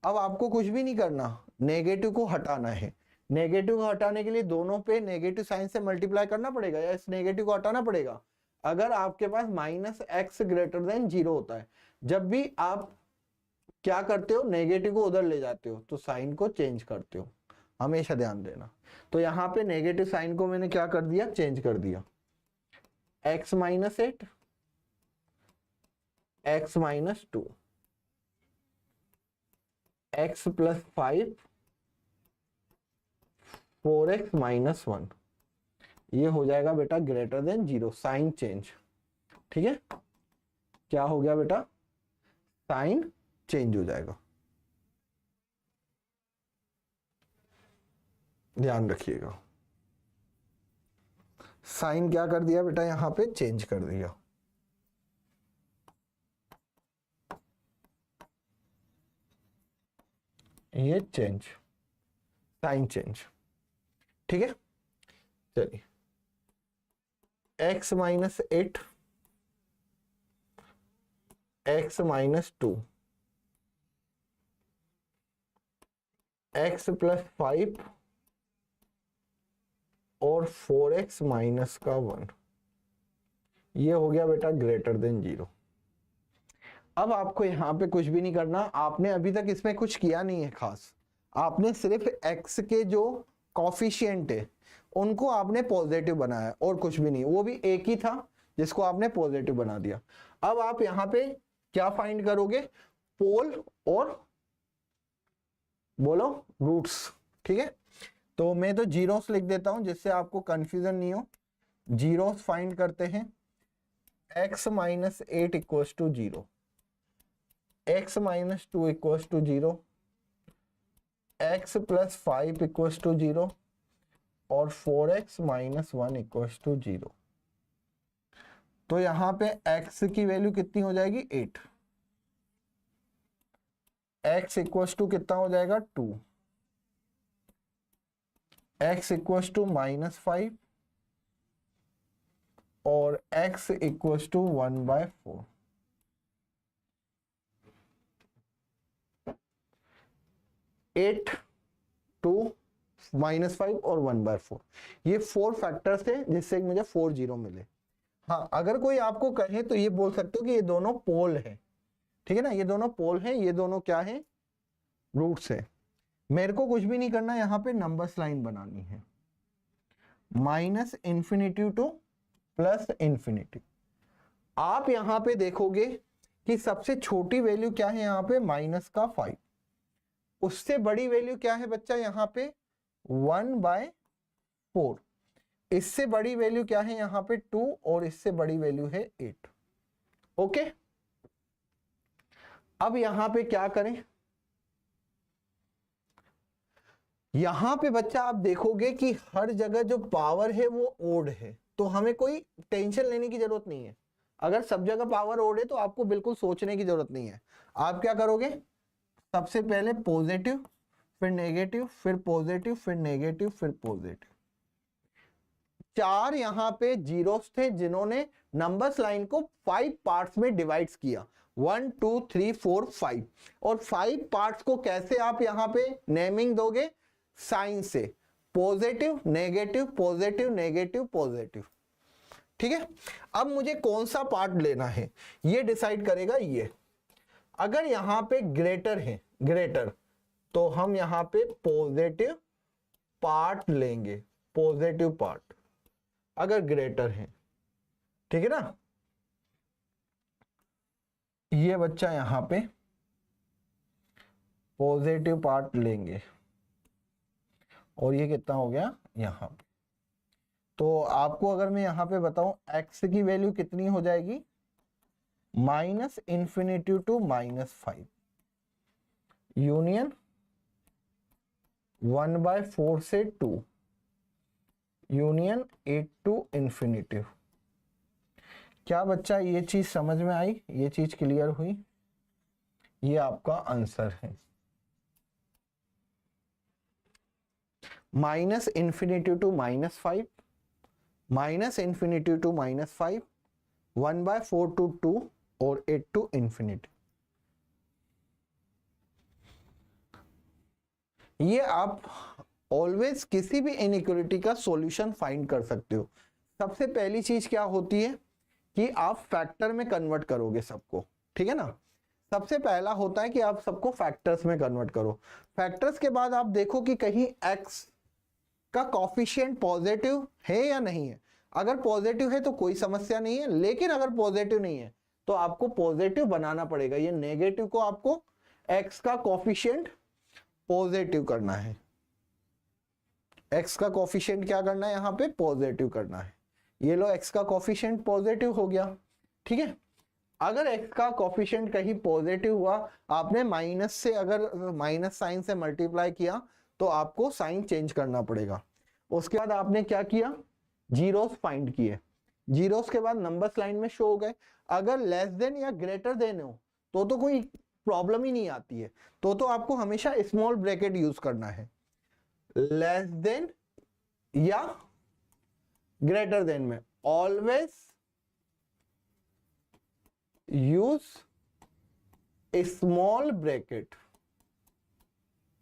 अब आपको कुछ भी नहीं करना, नेगेटिव को हटाना है। नेगेटिव को हटाने के लिए दोनों पे नेगेटिव साइन से मल्टीप्लाई करना पड़ेगा या इस नेगेटिव को हटाना पड़ेगा। अगर आपके पास माइनस एक्स ग्रेटर देन 0 होता है, जब भी आप क्या करते हो, नेगेटिव को उधर ले जाते हो तो साइन को चेंज करते हो, हमेशा ध्यान देना। तो यहाँ पे नेगेटिव साइन को मैंने क्या कर दिया, चेंज कर दिया, x minus 8, x minus 2, x plus 5, 4x minus 1, ये हो जाएगा बेटा ग्रेटर देन 0, साइन चेंज, ठीक है। क्या हो गया बेटा, साइन चेंज हो जाएगा, ध्यान रखिएगा। साइन क्या कर दिया बेटा, यहां पे चेंज कर दिया। ये चेंज, साइन चेंज, ठीक है। चलिए x minus 8, x minus 2, x plus 5, और 4x माइनस का 1, ये हो गया बेटा ग्रेटर देन 0। अब आपको यहाँ पे कुछ भी नहीं करना, आपने अभी तक इसमें कुछ किया नहीं है खास, आपने सिर्फ x के जो कॉफिशिएंट है उनको आपने पॉजिटिव बनाया और कुछ भी नहीं, वो भी एक ही था जिसको आपने पॉजिटिव बना दिया। अब आप यहाँ पे क्या फाइंड करोगे, पोल और बोलो रूट्स, ठीक है। तो मैं तो जीरोस लिख देता हूं जिससे आपको कंफ्यूजन नहीं हो। जीरोस फाइंड करते हैं, x minus 8 equals to 0, x minus 2 equals to 0, x plus 5 equals to 0 और 4x माइनस 1 इक्वल्स टू 0। तो यहां पे x की वैल्यू कितनी हो जाएगी 8, x इक्वल्स टू कितना हो जाएगा 2, x इक्वल्स टू माइनस 5 और x इक्वल्स टू 1/4। एट, 2, -5 और 1/4, ये 4 फैक्टर्स थे जिससे मुझे 4 जीरो मिले। हाँ, अगर कोई आपको कहे तो ये बोल सकते हो कि ये दोनों पोल है, ठीक है ना, ये दोनों पोल है, ये दोनों क्या है, रूट्स है। मेरे को कुछ भी नहीं करना, यहाँ पे नंबर्स लाइन बनानी है, minus infinity two plus infinity. आप यहाँ पे देखोगे कि सबसे छोटी वैल्यू क्या है यहाँ पे -5, उससे बड़ी वैल्यू क्या है बच्चा यहाँ पे 1/4, इससे बड़ी वैल्यू क्या है यहाँ पे 2 और इससे बड़ी वैल्यू है 8। ओके, अब यहां पे क्या करें, यहां पे बच्चा आप देखोगे कि हर जगह जो पावर है वो ओड है, तो हमें कोई टेंशन लेने की जरूरत नहीं है। अगर सब जगह पावर ओड है तो आपको बिल्कुल सोचने की जरूरत नहीं है। आप क्या करोगे, सबसे पहले पॉजिटिव, फिर नेगेटिव, फिर पॉजिटिव, फिर नेगेटिव, फिर पॉजिटिव। 4 यहां पे जीरोस थे जिन्होंने नंबर्स लाइन को 5 पार्ट्स में डिवाइड किया, 1 2 3 4 5, और 5 पार्ट्स को कैसे आप यहां पे नेमिंग दोगे, साइन से, positive negative positive negative positive, ठीक है। अब मुझे कौन सा पार्ट लेना है ये डिसाइड करेगा ये। अगर यहां पे ग्रेटर है, ग्रेटर, तो हम यहां पे पॉजिटिव पार्ट लेंगे, पॉजिटिव पार्ट अगर ग्रेटर है, ठीक है ना। ये बच्चा यहां पे पॉजिटिव पार्ट लेंगे और ये कितना हो गया यहां पे। तो आपको अगर मैं यहां पे बताऊं x की वैल्यू कितनी हो जाएगी, माइनस इंफिनिटी टू -5 यूनियन 1/4 से 2 यूनियन 8 टू इंफिनिटी। क्या बच्चा ये चीज समझ में आई, ये चीज क्लियर हुई, ये आपका आंसर है। Minus infinity to -5, minus infinity to -5, 1/4 to 2 और 8 टू इंफिनिटी। ये आप ऑलवेज किसी भी इनइक्वालिटी का सॉल्यूशन फाइंड कर सकते हो। सबसे पहली चीज क्या होती है कि आप फैक्टर में कन्वर्ट करोगे सबको, ठीक है ना। सबसे पहला होता है कि आप सबको फैक्टर्स में कन्वर्ट करो। फैक्टर्स के बाद आप देखो कि कहीं x का कॉफिशिएंट पॉजिटिव है या नहीं है। अगर पॉजिटिव है तो कोई समस्या नहीं है, लेकिन अगर पॉजिटिव नहीं है तो आपको पॉजिटिव बनाना पड़ेगा। ये नेगेटिव को आपको x का कॉफिशिएंट पॉजिटिव करना है, x का कॉफिशिएंट क्या करना है यहाँ पे पॉजिटिव करना है। ये लो x का कॉफिशिएंट पॉजिटिव हो गया, ठीक है। अगर x का कॉफिशिएंट कहीं पॉजिटिव हुआ, आपने माइनस से, अगर माइनस साइन से मल्टीप्लाई किया तो आपको साइन चेंज करना पड़ेगा। उसके बाद आपने क्या किया, जीरोस फाइंड किए, जीरोस के बाद नंबर्स लाइन में शो हो गए। अगर लेस देन या ग्रेटर देन हो तो कोई प्रॉब्लम ही नहीं आती है, तो आपको हमेशा स्मॉल ब्रैकेट यूज करना है। लेस देन या ग्रेटर देन में ऑलवेज यूज स्मॉल ब्रैकेट,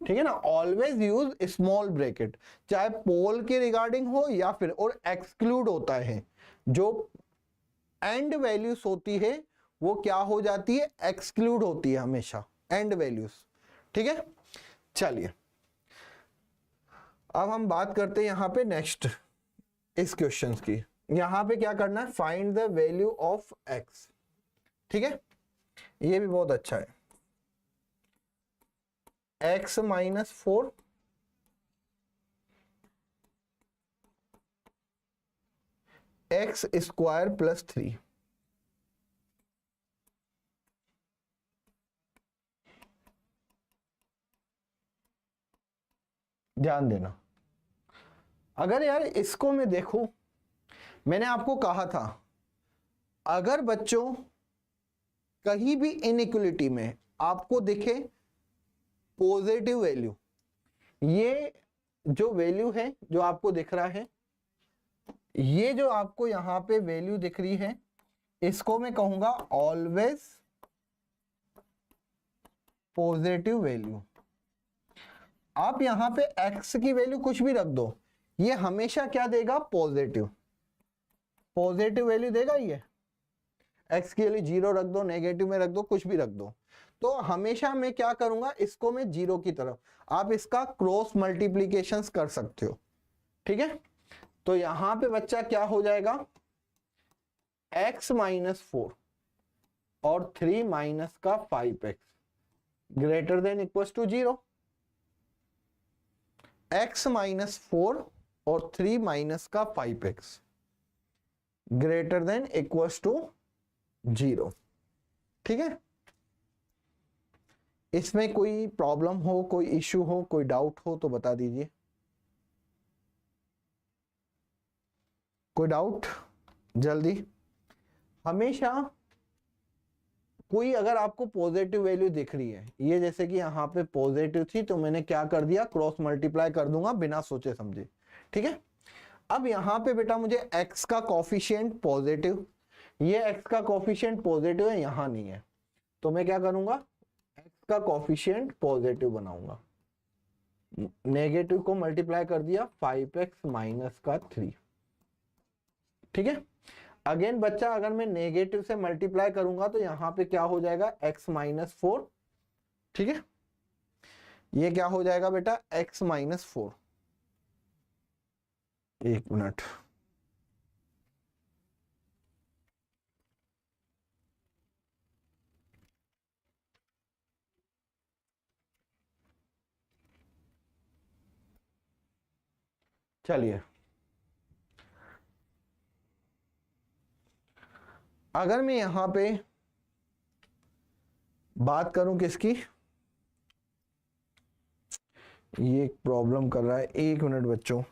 ठीक है ना, ऑलवेज यूज स्मॉल ब्रैकेट, चाहे पोल के रिगार्डिंग हो या फिर, और एक्सक्लूड होता है, जो एंड वैल्यूज होती है वो क्या हो जाती है, एक्सक्लूड होती है हमेशा, एंड वैल्यूज। ठीक है, चलिए अब हम बात करते हैं यहां पे नेक्स्ट इस क्वेश्चन की। यहां पे क्या करना है, find the value of x. ठीक है, ये भी बहुत अच्छा है। X minus 4 x square plus 3। ध्यान देना, अगर यार इसको मैं देखूं, मैंने आपको कहा था अगर बच्चों कहीं भी इनइक्वलिटी में आपको दिखे पॉजिटिव वैल्यू, ये जो वैल्यू है जो आपको दिख रहा है, ये जो आपको यहां पे वैल्यू दिख रही है, इसको मैं कहूंगा ऑलवेज पॉजिटिव वैल्यू। आप यहां पे x की वैल्यू कुछ भी रख दो, ये हमेशा क्या देगा, पॉजिटिव, पॉजिटिव वैल्यू देगा ये। x की वैल्यू 0 रख दो, नेगेटिव में रख दो, कुछ भी रख दो, तो हमेशा मैं क्या करूंगा, इसको मैं 0 की तरफ, आप इसका क्रॉस मल्टीप्लीकेशन कर सकते हो। ठीक है, तो यहां पे बच्चा क्या हो जाएगा, x माइनस 4 और 3 माइनस का 5x greater than equal to 0। x minus 4 और 3 माइनस का 5x greater than equal to 0। ठीक है, इसमें कोई प्रॉब्लम हो, कोई इश्यू हो, कोई डाउट हो तो बता दीजिए। कोई डाउट जल्दी। हमेशा कोई अगर आपको पॉजिटिव वैल्यू दिख रही है, ये जैसे कि यहाँ पे पॉजिटिव थी तो मैंने क्या कर दिया, क्रॉस मल्टीप्लाई कर दूंगा बिना सोचे समझे। ठीक है, अब यहाँ पे बेटा मुझे x का कॉफिशिएंट पॉजिटिव, ये x का कॉफिशिएंट पॉजिटिव है, यहाँ नहीं है, तो मैं क्या करूंगा, x का कॉफिशिएंट पॉजिटिव बनाऊंगा, नेगेटिव को मल्टीप्लाई कर दिया 5x माइनस का 3। ठीक है, अगेन बच्चा अगर मैं नेगेटिव से मल्टीप्लाई करूंगा तो यहां पे क्या हो जाएगा, x माइनस 4। ठीक है, ये क्या हो जाएगा बेटा, x माइनस 4। एक मिनट, चलिए अगर मैं यहां पे बात करूं किसकी, ये प्रॉब्लम कर रहा है, एक मिनट बच्चों,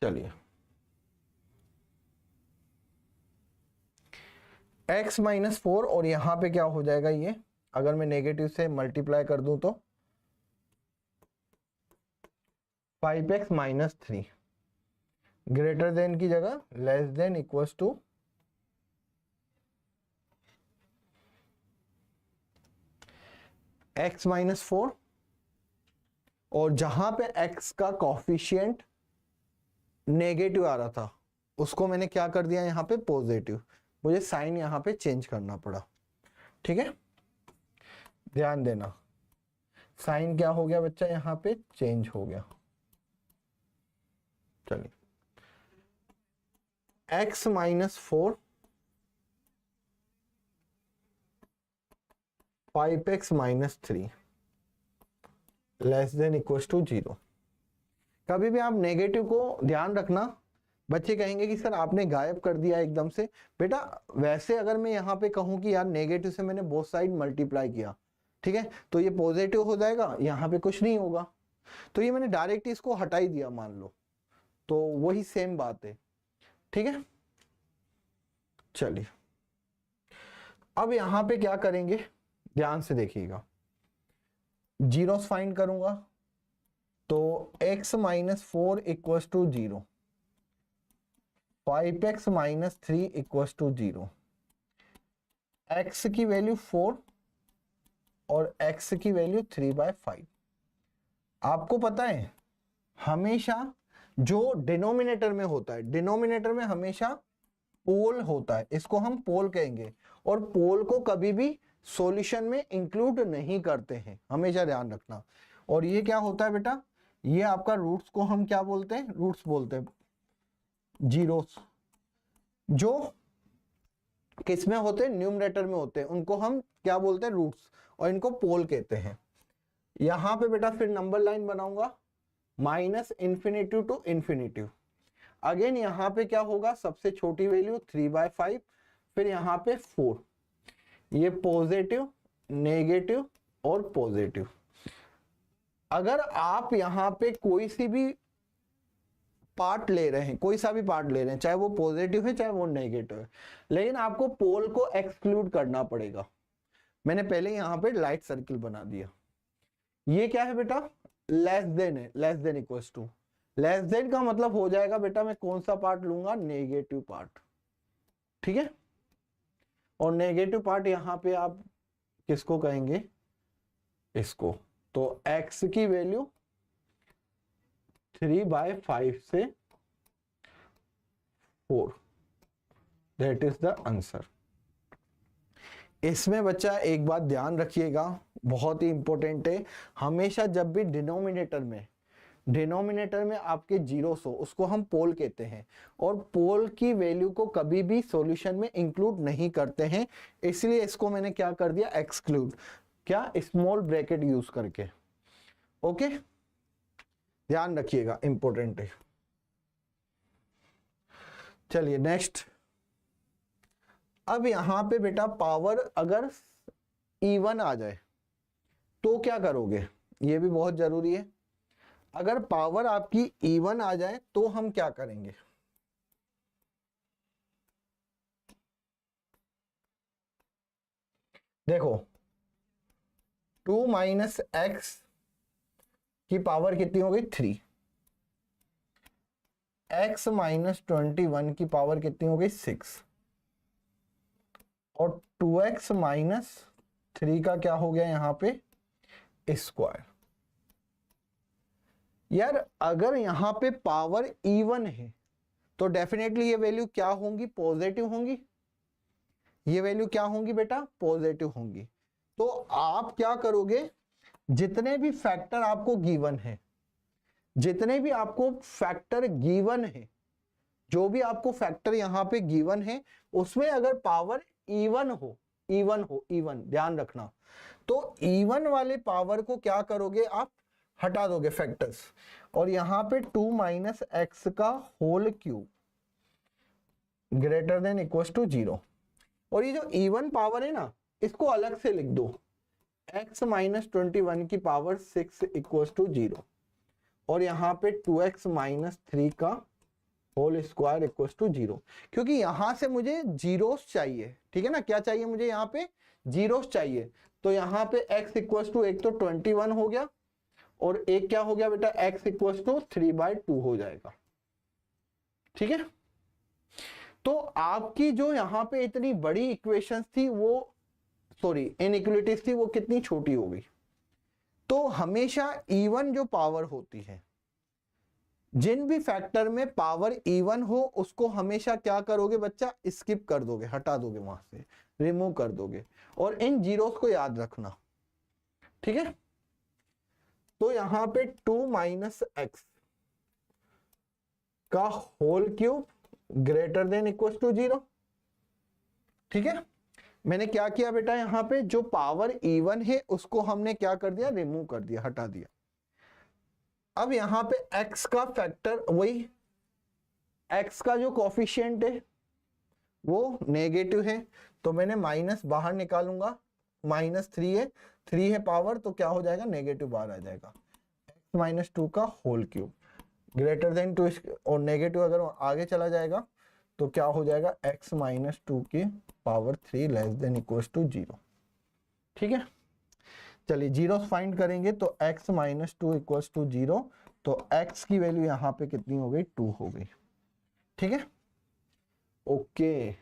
चलिए x माइनस 4 और यहां पे क्या हो जाएगा, ये अगर मैं नेगेटिव से मल्टीप्लाई कर दूं तो 5x माइनस 3 ग्रेटर देन की जगह less than equals to x minus 4, और जहां पे x का कॉफिशिएंट नेगेटिव आ रहा था उसको मैंने क्या कर दिया, यहां पे पॉजिटिव, मुझे साइन यहां पे चेंज करना पड़ा। ठीक है, ध्यान देना, साइन क्या हो गया बच्चा, यहां पे चेंज हो गया। चलिए x minus 4 5x minus 3 less than equal to 0। कभी भी आप नेगेटिव को ध्यान रखना, बच्चे कहेंगे कि सर आपने गायब कर दिया एकदम से। बेटा वैसे अगर मैं यहाँ पे कहूँ कि यार नेगेटिव से मैंने बोथ साइड मल्टीप्लाई किया, ठीक है, तो ये पॉजिटिव हो जाएगा, यहाँ पे कुछ नहीं होगा, तो ये मैंने डायरेक्ट इसको हटा ही दिया मान लो, तो वही सेम बात है। ठीक है, चलिए अब यहां पे क्या करेंगे, ध्यान से देखिएगा, जीरोस फाइंड करूंगा तो x minus 4 equal to 0, 5x minus 3 equal to 0, x की वैल्यू 4 और x की वैल्यू 3/5। आपको पता है हमेशा जो डिनोमिनेटर में होता है, डिनोमिनेटर में हमेशा पोल होता है, इसको हम पोल कहेंगे, और पोल को कभी भी सॉल्यूशन में इंक्लूड नहीं करते हैं, हमेशा ध्यान रखना। और ये क्या होता है बेटा, ये आपका रूट्स को हम क्या बोलते हैं, रूट्स बोलते हैं, जीरोस जो किस में होते हैं, न्यूमरेटर में होते हैं, उनको हम क्या बोलते हैं, रूट्स, और इनको पोल कहते हैं। यहां पे बेटा फिर नंबर लाइन बनाऊंगा minus infinity to infinity. Again यहां पे क्या होगा, सबसे छोटी वैल्यू 3/5, फिर यहां पे 4, ये पॉजिटिव, नेगेटिव और पॉजिटिव। अगर आप यहां पे कोई सी भी पार्ट ले रहे हैं, कोई सा भी पार्ट ले रहे हैं, चाहे वो पॉजिटिव है चाहे वो नेगेटिव है, लेकिन आपको पोल को एक्सक्लूड करना पड़ेगा। मैंने पहले यहां पे लाइट सर्किल बना दिया। ये क्या है बेटा, लेस देन है, less than equals to, less than का मतलब हो जाएगा बेटा मैं कौन सा पार्ट लूंगा, नेगेटिव पार्ट, ठीक है। और नेगेटिव पार्ट यहां पे आप किसको कहेंगे, इसको। तो x की वैल्यू 3/5 से 4, दैट इज द आंसर। इसमें बच्चा एक बात ध्यान रखिएगा, बहुत ही इंपॉर्टेंट है, हमेशा जब भी डिनोमिनेटर में आपके जीरोस हो उसको हम पोल कहते हैं, और पोल की वैल्यू को कभी भी सॉल्यूशन में इंक्लूड नहीं करते हैं, इसलिए इसको मैंने क्या कर दिया, एक्सक्लूड, क्या, स्मॉल ब्रैकेट यूज करके। ओके, ध्यान रखिएगा, इंपॉर्टेंट है। चलिए नेक्स्ट। अब यहां पे बेटा पावर अगर इवन आ जाए तो क्या करोगे, ये भी बहुत जरूरी है। अगर पावर आपकी इवन आ जाए तो हम क्या करेंगे, देखो 2 माइनस एक्स की पावर कितनी हो गई, 3, x माइनस 21 की पावर कितनी हो गई, 6, और 2x माइनस 3 का क्या हो गया यहां पे, स्क्वायर। यार अगर यहां पे पावर इवन है तो डेफिनेटली ये वैल्यू क्या होंगी, पॉजिटिव होंगी, ये वैल्यू क्या होंगी बेटा, पॉजिटिव होंगी। तो आप क्या करोगे, जितने भी फैक्टर आपको गिवन है, जितने भी आपको फैक्टर गिवन है, जो भी आपको फैक्टर यहां पे गिवन है, उसमें अगर पावर इवन हो, इवन ध्यान रखना, तो इवन वाले पावर को क्या करोगे, आप हटा दोगे फैक्टर्स, और यहां पे 2 माइनस एक्स का whole cube greater than equal to 0। और ये जो इवन पावर है ना, इसको अलग से लिख दो, x माइनस 21 की पावर 6 इक्वल टू 0, और यहां पे 2x माइनस 3 का होल स्क्वायर इक्वल टू 0, क्योंकि यहां से मुझे जीरोस चाहिए, ठीक है ना, क्या चाहिए मुझे, यहाँ पे जीरोस चाहिए। तो यहाँ पे x इक्वल टू, एक तो 21 हो गया, और एक क्या हो गया बेटा, x इक्वल टू 3/2 हो जाएगा, ठीक है। तो आपकी जो यहाँ पे इतनी बड़ी इक्वेशंस थी वो, सॉरी इनइक्वालिटीज थी, वो कितनी छोटी हो गई। तो हमेशा इवन जो पावर होती है, जिन भी फैक्टर में पावर इवन हो उसको हमेशा क्या करोगे बच्चा, स्किप कर दोगे, हटा दोगे, वहां से रिमूव कर दोगे, और इन जीरोस को याद रखना, ठीक है। तो यहां पे 2 माइनस एक्स का whole cube greater than equal to 0, ठीक है। मैंने क्या किया बेटा, यहां पे जो पावर इवन है उसको हमने क्या कर दिया, रिमूव कर दिया, हटा दिया। अब यहां पे x का फैक्टर, वही x का जो कोफिशिएंट है वो नेगेटिव है, तो मैंने माइनस बाहर निकालूंगा, -3 है, 3 है पावर, तो क्या हो जाएगा, नेगेटिव बाहर आ जाएगा, x माइनस 2 का होल क्यूब ग्रेटर देन 2, और नेगेटिव अगर आगे चला जाएगा तो क्या हो जाएगा x माइनस 2 की power 3 less than equal to 0। ठीक है, चलिए जीरो फाइंड करेंगे तो x माइनस 2 इक्वल टू 0, तो x की वैल्यू यहाँ पे कितनी हो गई 2 हो गई। ठीक है, okay,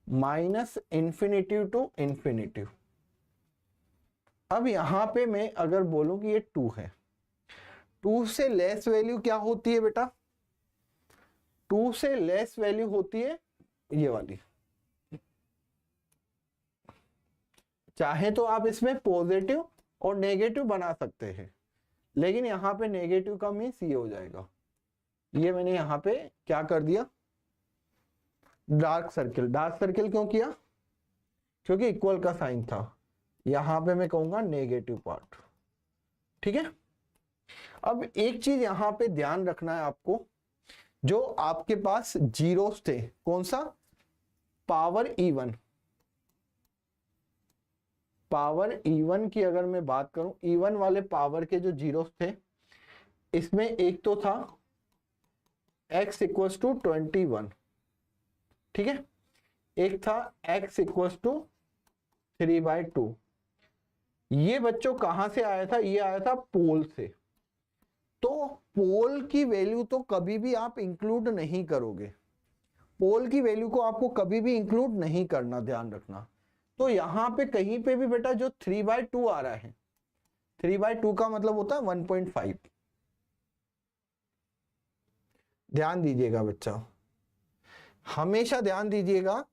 minus infinity to infinity. अब यहां पे मैं अगर बोलूं कि ये 2 है, 2 से लेस वैल्यू क्या होती है बेटा, 2 से लेस वैल्यू होती है ये वाली। चाहे तो आप इसमें पॉजिटिव और नेगेटिव बना सकते हैं, लेकिन यहां पे नेगेटिव का मीन्स ये हो जाएगा, ये मैंने यहां पे क्या कर दिया, डार्क सर्किल। डार्क सर्किल क्यों किया, क्योंकि इक्वल का साइन था, यहां पे मैं कहूंगा नेगेटिव पार्ट। ठीक है, अब एक चीज यहां पे ध्यान रखना है आपको, जो आपके पास जीरोस थे, कौन सा, पावर इवन, पावर इवन की अगर मैं बात करूं, इवन वाले पावर के जो जीरोस थे, इसमें एक तो था x इक्वल्स टू 21, ठीक है, एक था x इक्वल्स टू 3/2। ये बच्चों कहां से आया था, ये आया था पोल से। तो पोल की वैल्यू तो कभी भी आप इंक्लूड नहीं करोगे, पोल की वैल्यू को आपको कभी भी इंक्लूड नहीं करना, ध्यान रखना। तो यहां पे कहीं पे भी बेटा जो 3/2 आ रहा है, 3/2 का मतलब होता है 1.5। ध्यान दीजिएगा बच्चा, हमेशा ध्यान दीजिएगा,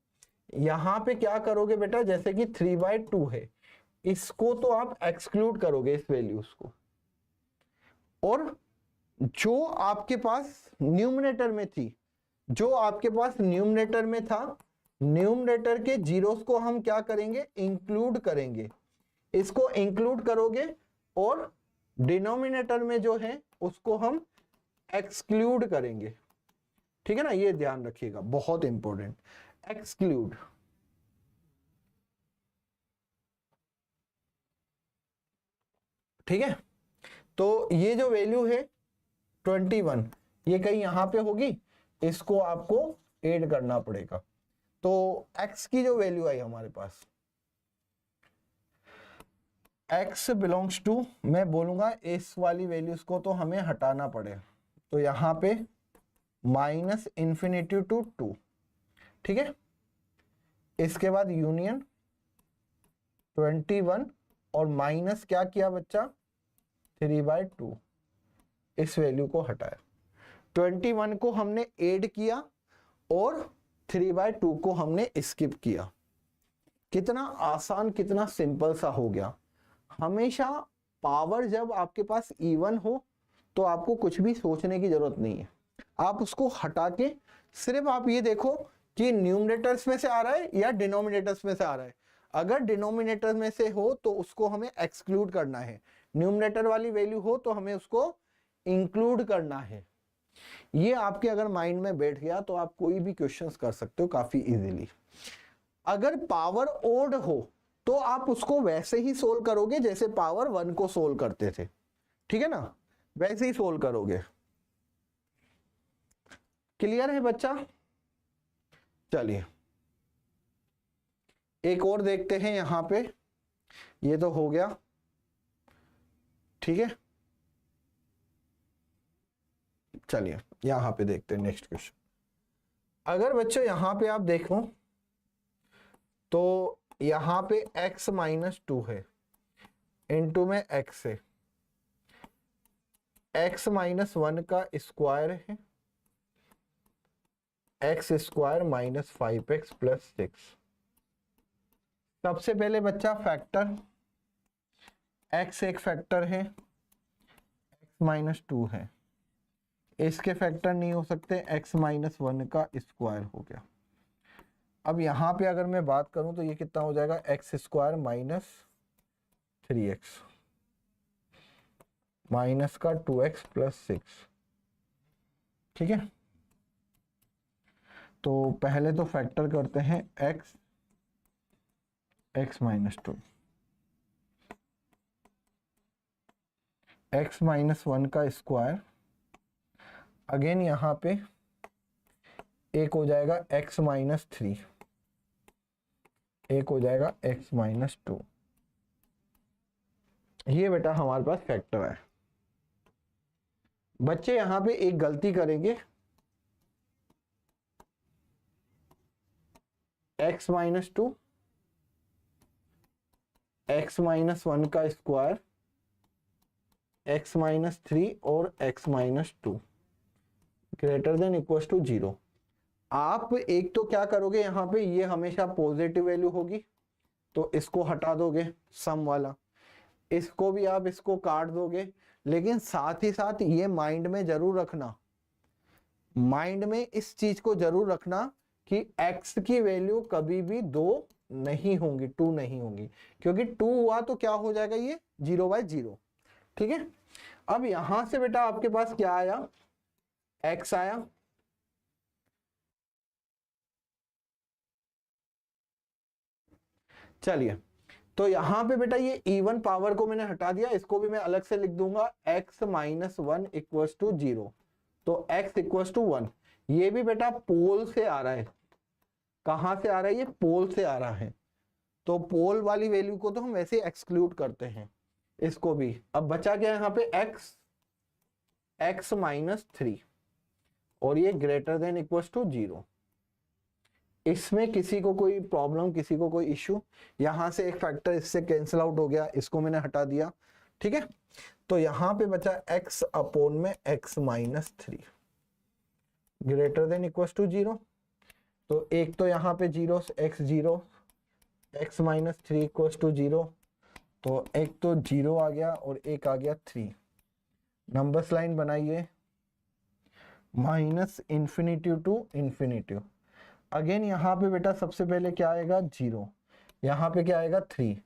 यहां पे क्या करोगे बेटा, जैसे कि 3/2 है, इसको तो आप एक्सक्लूड करोगे इस वैल्यूज को, और जो आपके पास न्यूमरेटर में थी, जो आपके पास न्यूमरेटर में था, न्यूमरेटर के जीरोस को हम क्या करेंगे, इंक्लूड करेंगे, इसको इंक्लूड करोगे, और डिनोमिनेटर में जो है उसको हम एक्सक्लूड करेंगे। ठीक है ना, ये ध्यान रखिएगा, बहुत इंपॉर्टेंट, एक्सक्लूड। ठीक है, तो ये जो वैल्यू है 21, ये कहीं यहां पे होगी, इसको आपको ऐड करना पड़ेगा। तो x की जो वैल्यू आई हमारे पास, x बिलोंग्स टू, मैं बोलूंगा इस वाली वैल्यूज को तो हमें हटाना पड़े, तो यहां पे माइनस इन्फिनिटी टू 2। ठीक है, इसके बाद यूनियन 21 और माइनस क्या किया बच्चा, 3/2, इस वैल्यू को हटाया, 21 को हमने ऐड किया और 3/2 को हमने स्किप किया। कितना आसान, कितना सिंपल सा हो गया। हमेशा पावर जब आपके पास इवन हो तो आपको कुछ भी सोचने की जरूरत नहीं है, आप उसको हटा के सिर्फ आप ये देखो कि न्यूमरेटर्स में से आ रहा है या डिनोमिनेटर्स में से आ रहा है। अगर डिनोमिनेटर में से हो तो उसको हमें एक्सक्लूड करना है, न्यूमरेटर वाली वैल्यू हो तो हमें उसको इंक्लूड करना है। ये आपके अगर माइंड में बैठ गया तो आप कोई भी क्वेश्चंस कर सकते हो काफी इजीली। अगर पावर ओड हो तो आप उसको वैसे ही सोल्व करोगे जैसे पावर 1 को सोल्व करते थे, ठीक है ना, वैसे ही सोल्व करोगे। क्लियर है बच्चा, चलिए एक और देखते हैं यहां पे, ये तो हो गया, ठीक है, चलिए यहां पे देखते हैं नेक्स्ट क्वेश्चन। अगर बच्चों यहां पे आप देखो तो यहां पे x माइनस 2 है, इनटू में x है, x माइनस 1 का स्क्वायर है, x square minus 5x plus 6। सबसे पहले बच्चा फैक्टर, x एक फैक्टर है, x माइनस 2 है, इसके फैक्टर नहीं हो सकते, x माइनस 1 का स्क्वायर हो गया। अब यहां पे अगर मैं बात करूं तो ये कितना हो जाएगा, x square minus 3x minus का 2x प्लस 6। ठीक है, तो पहले तो फैक्टर करते हैं x माइनस 2, x माइनस 1 का स्क्वायर, अगेन यहां पे एक हो जाएगा x माइनस 3, एक हो जाएगा x माइनस 2। ये बेटा हमारे पास फैक्टर है। बच्चे यहां पे एक गलती करेंगे, x माइनस 2, x माइनस 1 का स्क्वायर, x माइनस 3 और x minus 2 greater than equal to 0। आप एक तो क्या करोगे, यहाँ पे ये हमेशा पॉजिटिव वैल्यू होगी तो इसको हटा दोगे सम वाला, इसको भी आप इसको काट दोगे। लेकिन साथ ही साथ ये माइंड में जरूर रखना, माइंड में इस चीज को जरूर रखना कि x की वैल्यू कभी भी 2 नहीं होंगी, 2 नहीं होंगी, क्योंकि 2 हुआ तो क्या हो जाएगा, ये 0/0। ठीक है, अब यहां से बेटा आपके पास क्या आया, x आया, चलिए तो यहां पे बेटा ये इवन पावर को मैंने हटा दिया, इसको भी मैं अलग से लिख दूंगा, x माइनस 1 इक्वल टू 0, तो x इक्वल टू 1। ये भी बेटा पोल से आ रहा है, कहां से आ रहा है, ये पोल से आ रहा है, तो पोल वाली वैल्यू को तो हम वैसे एक्सक्लूड करते हैं, इसको भी। अब बचा क्या यहाँ पे, x माइनस 3 और ये ग्रेटर देन इक्वल टू 0। इसमें किसी को कोई प्रॉब्लम, किसी को कोई इश्यू, यहां से एक फैक्टर इससे कैंसिल आउट हो गया, इसको मैंने हटा दिया। ठीक है, तो यहां पे बचा x अपॉन में x minus 3 greater than equal to 0। तो एक तो यहाँ पे 0, x माइनस 3 इक्वल टू 0, तो एक तो 0 आ गया और एक आ गया 3। नंबर्स लाइन बनाइए, minus infinity to infinity. Again यहाँ पे बेटा सबसे पहले क्या आएगा, 0, यहाँ पे क्या आएगा 3।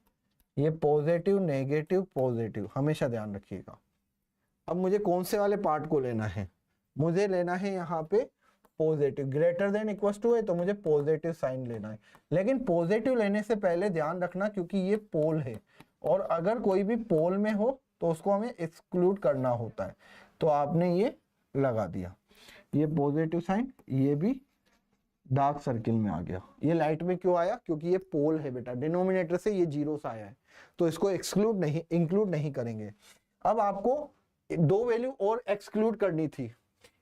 ये पॉजिटिव नेगेटिव पॉजिटिव हमेशा ध्यान रखिएगा। अब मुझे कौन से वाले पार्ट को लेना है, मुझे लेना है यहाँ पे positive, greater than equal to है तो मुझे पॉजिटिव साइन लेना है। लेकिन पॉजिटिव लेने से पहले ध्यान रखना, क्योंकि ये पोल है और अगर कोई भी पोल में हो तो उसको हमें एक्सक्लूड करना होता है, तो आपने ये लगा दिया, ये पॉजिटिव साइन, ये भी डार्क सर्किल में आ गया। ये लाइट में क्यों आया, क्योंकि ये पोल है बेटा, डिनोमिनेटर से ये 0 से आया है, तो इसको एक्सक्लूड नहीं, इंक्लूड नहीं करेंगे। अब आपको 2 वैल्यू और एक्सक्लूड करनी थी।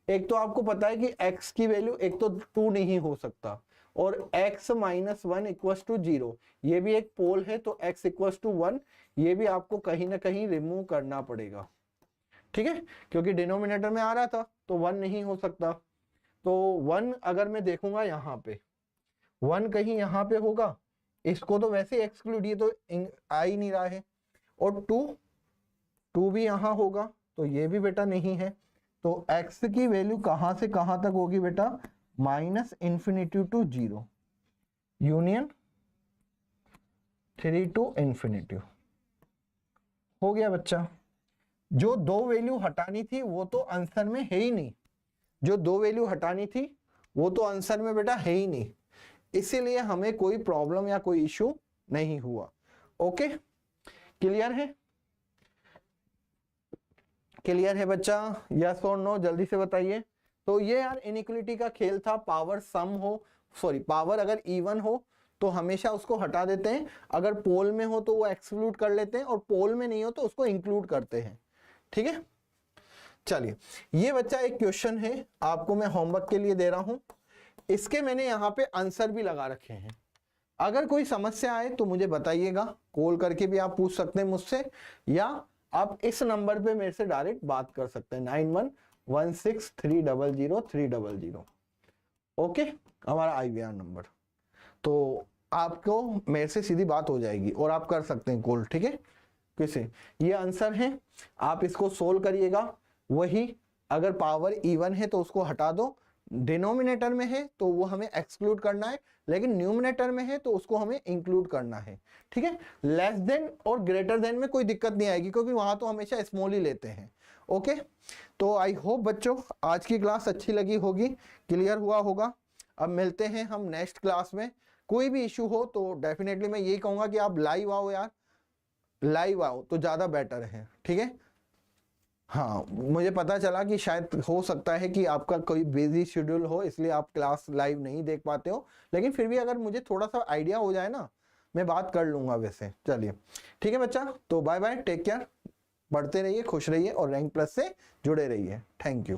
एक तो आपको पता है कि x की वैल्यू एक तो 2 नहीं हो सकता, और x माइनस 1 इक्वल टू 0, ये भी एक पोल है, तो x इक्वल टू 1, ये भी आपको कहीं ना कहीं रिमूव करना पड़ेगा। ठीक है, क्योंकि डिनोमिनेटर में आ रहा था तो 1 नहीं हो सकता, तो 1 अगर मैं देखूंगा यहाँ पे 1 कहीं यहाँ पे होगा, इसको तो वैसे एक्सक्लूड, ये तो आ ही नहीं रहा है, और 2 भी यहाँ होगा, तो ये भी बेटा नहीं है। तो x की वैल्यू कहां से कहां तक होगी बेटा, minus infinity to 0 union 3 to infinity. हो गया बच्चा। जो 2 वैल्यू हटानी थी वो तो आंसर में है ही नहीं, जो 2 वैल्यू हटानी थी वो तो आंसर में बेटा है ही नहीं, इसीलिए हमें कोई प्रॉब्लम या कोई इश्यू नहीं हुआ। ओके, क्लियर है, क्लियर है बच्चा, यस और नो, जल्दी से बताइए। तो ये यार इनइक्वालिटी का खेल था, पावर सम हो, सॉरी पावर अगर इवन हो तो हमेशा उसको हटा देते हैं, अगर पोल में हो तो वो एक्सक्लूड कर लेते हैं, और पोल में नहीं हो तो उसको इंक्लूड करते हैं। ठीक है, चलिए ये बच्चा एक क्वेश्चन है, आपको मैं होमवर्क के लिए दे रहा हूं, इसके मैंने यहाँ पे आंसर भी लगा रखे हैं। अगर कोई समस्या आए तो मुझे बताइएगा, कॉल करके भी आप पूछ सकते हैं मुझसे, या आप इस नंबर पे मेरे से डायरेक्ट बात कर सकते हैं, 9116300300। ओके, हमारा IVR नंबर, तो आपको मेरे से सीधी बात हो जाएगी और आप कर सकते हैं कॉल। ठीक है, किसे, ये आंसर है, आप इसको सोल्व करिएगा। वही अगर पावर इवन है तो उसको हटा दो, डिनोमिनेटर में है तो वो हमें एक्सक्लूड करना है, लेकिन न्यूमिनेटर में है तो उसको हमें इंक्लूड करना है। ठीक है, लेस देन और ग्रेटर देन में कोई दिक्कत नहीं आएगी, क्योंकि वहां तो हमेशा स्मॉल ही लेते हैं। ओके, तो आई होप बच्चों आज की क्लास अच्छी लगी होगी, क्लियर हुआ होगा। अब मिलते हैं हम नेक्स्ट क्लास में। कोई भी इश्यू हो तो डेफिनेटली मैं यही कहूंगा कि आप लाइव आओ यार, लाइव आओ तो ज्यादा बेटर है। ठीक है, हाँ, मुझे पता चला कि शायद हो सकता है कि आपका कोई बिजी शेड्यूल हो, इसलिए आप क्लास लाइव नहीं देख पाते हो, लेकिन फिर भी अगर मुझे थोड़ा सा आइडिया हो जाए ना, मैं बात कर लूंगा वैसे। चलिए ठीक है बच्चा, तो बाय बाय, टेक केयर, पढ़ते रहिए, खुश रहिए और रैंक प्लस से जुड़े रहिए। Thank you.